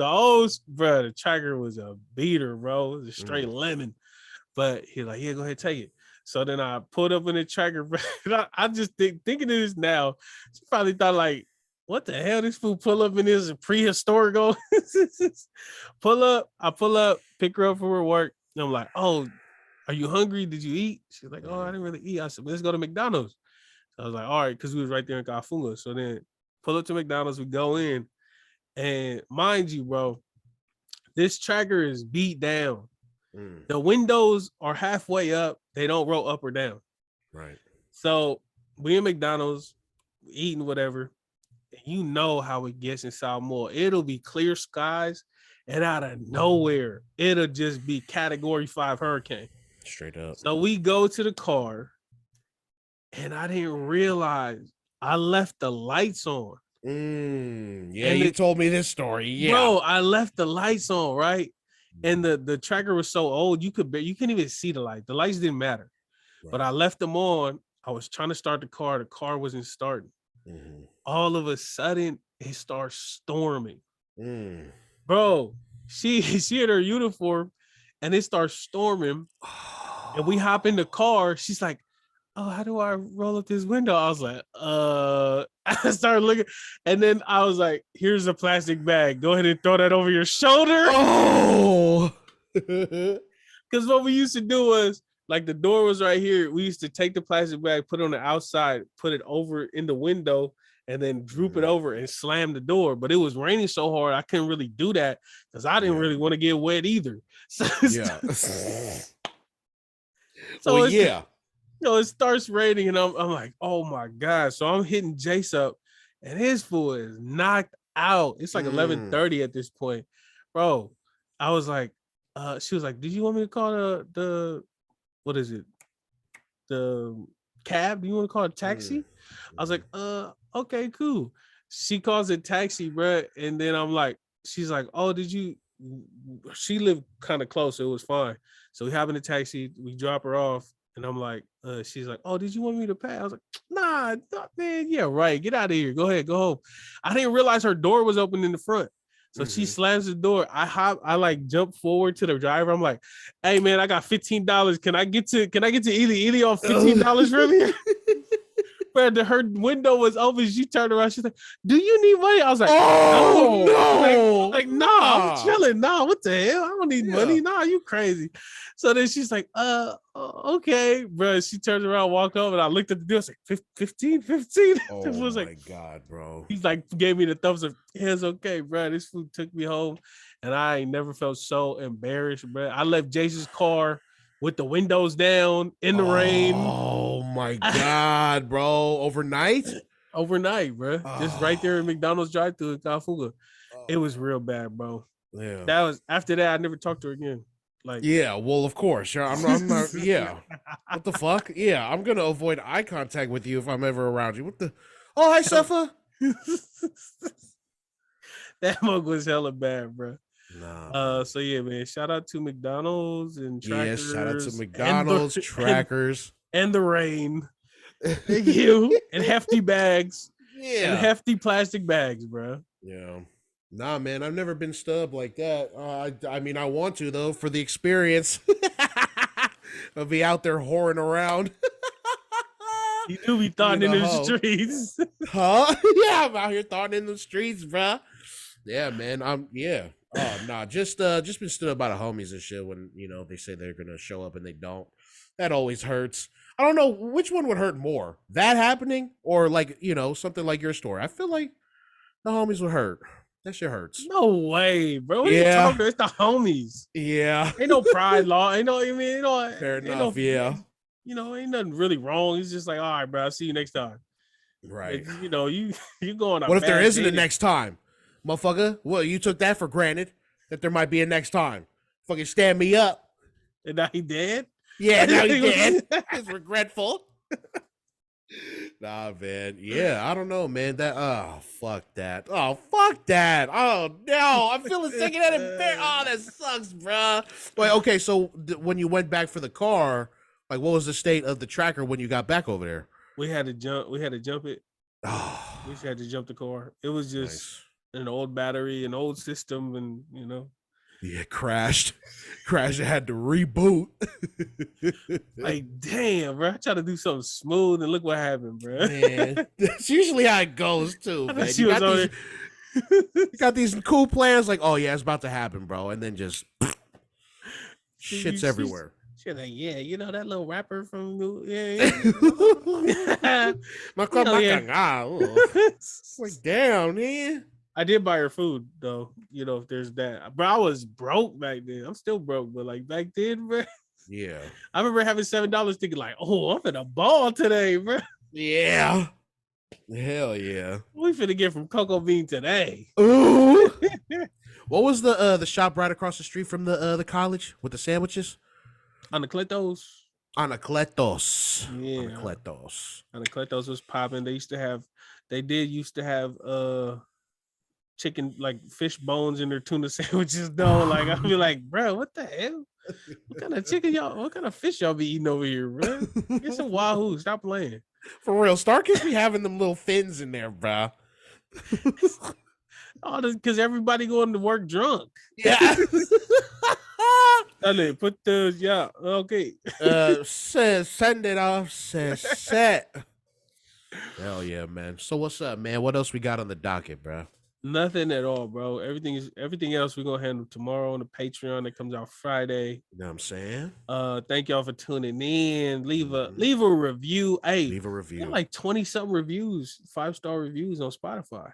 the tracker was a beater, bro. It was a straight lemon. But he's like, yeah, go ahead, take it. So then I pulled up in the tracker. I just thinking of this now. She probably thought like, what the hell? This fool pull up in this prehistoric. I pull up, pick her up from her work. And I'm like, oh, are you hungry? Did you eat? She's like, oh, I didn't really eat. I said, let's go to McDonald's. So I was like, all right, because we was right there in Kafunga. So then pull up to McDonald's, we go in. And mind you, bro, this tracker is beat down. The windows are halfway up. They don't roll up or down. Right. So we in McDonald's, eating whatever. You know how it gets in Samoa. It'll be clear skies, and out of nowhere, it'll just be Category 5 hurricane. Straight up. So we go to the car, and I didn't realize I left the lights on. Yeah, and you told me this story. Yeah, bro, I left the lights on, right? And the tracker was so old, you couldn't even see the light. The lights didn't matter, right. But I left them on. I was trying to start the car. The car wasn't starting. Mm-hmm. All of a sudden, it starts storming. Bro, she had her uniform, and it starts storming. And we hop in the car. She's like, oh, how do I roll up this window? I was like, I started looking. And then I was like, here's a plastic bag. Go ahead and throw that over your shoulder. Oh. Because what we used to do was, like, the door was right here. We used to take the plastic bag, put it on the outside, put it over in the window, and then droop it over and slam the door. But it was raining so hard, I couldn't really do that because I didn't really want to get wet either. So So yeah. It starts raining, and I'm like, oh my God. So I'm hitting Jace up, and his fool is knocked out. It's like 11:30 at this point. Bro, I was like, she was like, did you want me to call the what is it? the cab. Do you want to call it taxi? I was like, okay, cool. She calls it taxi, bro. And then I'm like, she's like, oh, did you? She lived kind of close, so it was fine. So we hop in the taxi, we drop her off, and I'm like, she's like, oh, did you want me to pay? I was like, nah, man, yeah, right. Get out of here. Go ahead, go home. I didn't realize her door was open in the front. So she slams the door. I like jump forward to the driver. I'm like, hey man, I got $15. Can I get to Ely on $15 from here? But her window was open. She turned around. She's like, do you need money? I was like, no. Like, nah, I'm chilling. Nah, what the hell? I don't need money. Nah, you crazy. So then she's like, okay, bro. She turns around, walked over, and I looked at the deal. I was like, 15. Oh It was my like, God, bro. He's like, gave me the thumbs up. Yeah, it's okay, bro. This food took me home, and I ain't never felt so embarrassed, bro. I left Jason's car with the windows down in the rain. Oh my God, bro. Overnight, bro. Just right there in McDonald's drive-thru in Kafuga. It was real bad, bro. Yeah. That was after that. I never talked to her again. Like, yeah, well, of course. I'm not. Yeah. What the fuck? Yeah, I'm gonna avoid eye contact with you if I'm ever around you. What the? Oh, hi, Sefa. That mug was hella bad, bro. Nah. So yeah, man. Shout out to McDonald's and Trackers. Yes, shout out to McDonald's, Trackers, and the rain. Thank you. And hefty bags. Yeah. And hefty plastic bags, bro. Yeah. Nah, man, I've never been stubbed like that. I mean, I want to though for the experience. I'll be out there whoring around. You do be thawing in the streets. Huh? Yeah, I'm out here thawing in the streets, bro. Yeah, man. Oh, nah, just been stood up by the homies and shit when, they say they're gonna show up and they don't. That always hurts. I don't know which one would hurt more. That happening or like, something like your story. I feel like the homies would hurt. That shit hurts. No way, bro. What are you talking about? It's the homies. Yeah. Ain't no pride law. Fair enough, yeah. Ain't nothing really wrong. It's just like, all right, bro, I'll see you next time. Right. Like, you going on. What if there isn't a next time? Motherfucker, well, you took that for granted that there might be a next time. Fucking stand me up. And now he dead? Yeah, now he dead. He's regretful. Nah, man. Yeah, I don't know, man. Fuck that. Oh, fuck that. Oh, no. I'm feeling sick and embarrassed. Oh, that sucks, bro. Wait, okay, so when you went back for the car, like, what was the state of the tracker when you got back over there? We had to jump it. Oh. We just had to jump the car. It was just an old battery, an old system, and Yeah, crashed. It had to reboot. Like, damn, bro. I tried to do something smooth and look what happened, bro. Man, that's usually how it goes too, man. You got these cool plans, like, oh yeah, it's about to happen, bro, and then just shit's everywhere. She's like, yeah, that little rapper from Like, damn, man. I did buy her food though, if there's that. Bro, I was broke back then. I'm still broke, but like back then, bro. Yeah. I remember having $7 thinking like, oh, I'm in a ball today, bro. Yeah. Hell yeah. We finna get from Cocoa Bean today. Ooh. What was the shop right across the street from the college with the sandwiches? Anacletos. Yeah. Anacletos was popping. They used to have chicken, like fish bones in their tuna sandwiches though. Like I'd be like, bro, what the hell? What kind of fish y'all be eating over here, bro? Get some wahoo. Stop playing. For real. Starkist be having them little fins in there, bro. Oh, because everybody going to work drunk. Yeah. Put okay. Send it off. Set. Hell yeah, man. So what's up, man? What else we got on the docket, bro? Nothing at all, bro. Everything else we're gonna handle tomorrow on the Patreon that comes out Friday. You know what I'm saying? Thank y'all for tuning in. Leave a review. Hey, leave a review. Like 20-something reviews, 5-star reviews on Spotify.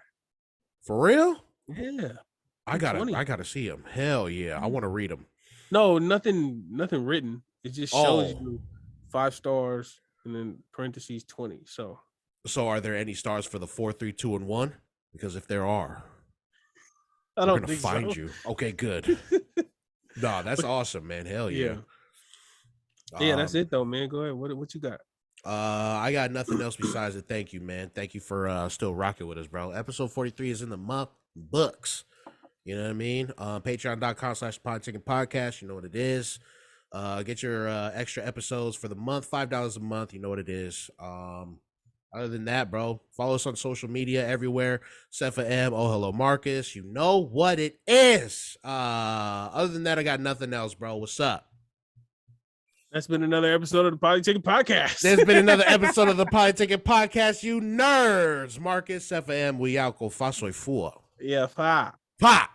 For real? Yeah. I gotta see them. Hell yeah. I want to read them. No, nothing written. It just shows you 5 stars and then parentheses 20. So are there any stars for the 4, 3, 2, and 1? Because if there are, I don't think find you. Okay, good. Nah, that's awesome, man. Hell yeah. Yeah, that's it though, man. Go ahead. What you got? I got nothing else besides a thank you, man. Thank you for still rocking with us, bro. Episode 43 is in the books. You know what I mean? Patreon.com/Polytickin Podcast. You know what it is. Get your extra episodes for the month, $5 a month. You know what it is. Other than that, bro, follow us on social media everywhere. Sefa M. Oh, hello, Marcus. You know what it is. Other than that, I got nothing else, bro. What's up? That's been another episode of the Polytickin Podcast. There's been another episode of the Polytickin Podcast, you nerds. Marcus, Sefa M. We out. Go faço e fua. Yeah, fa. Pa.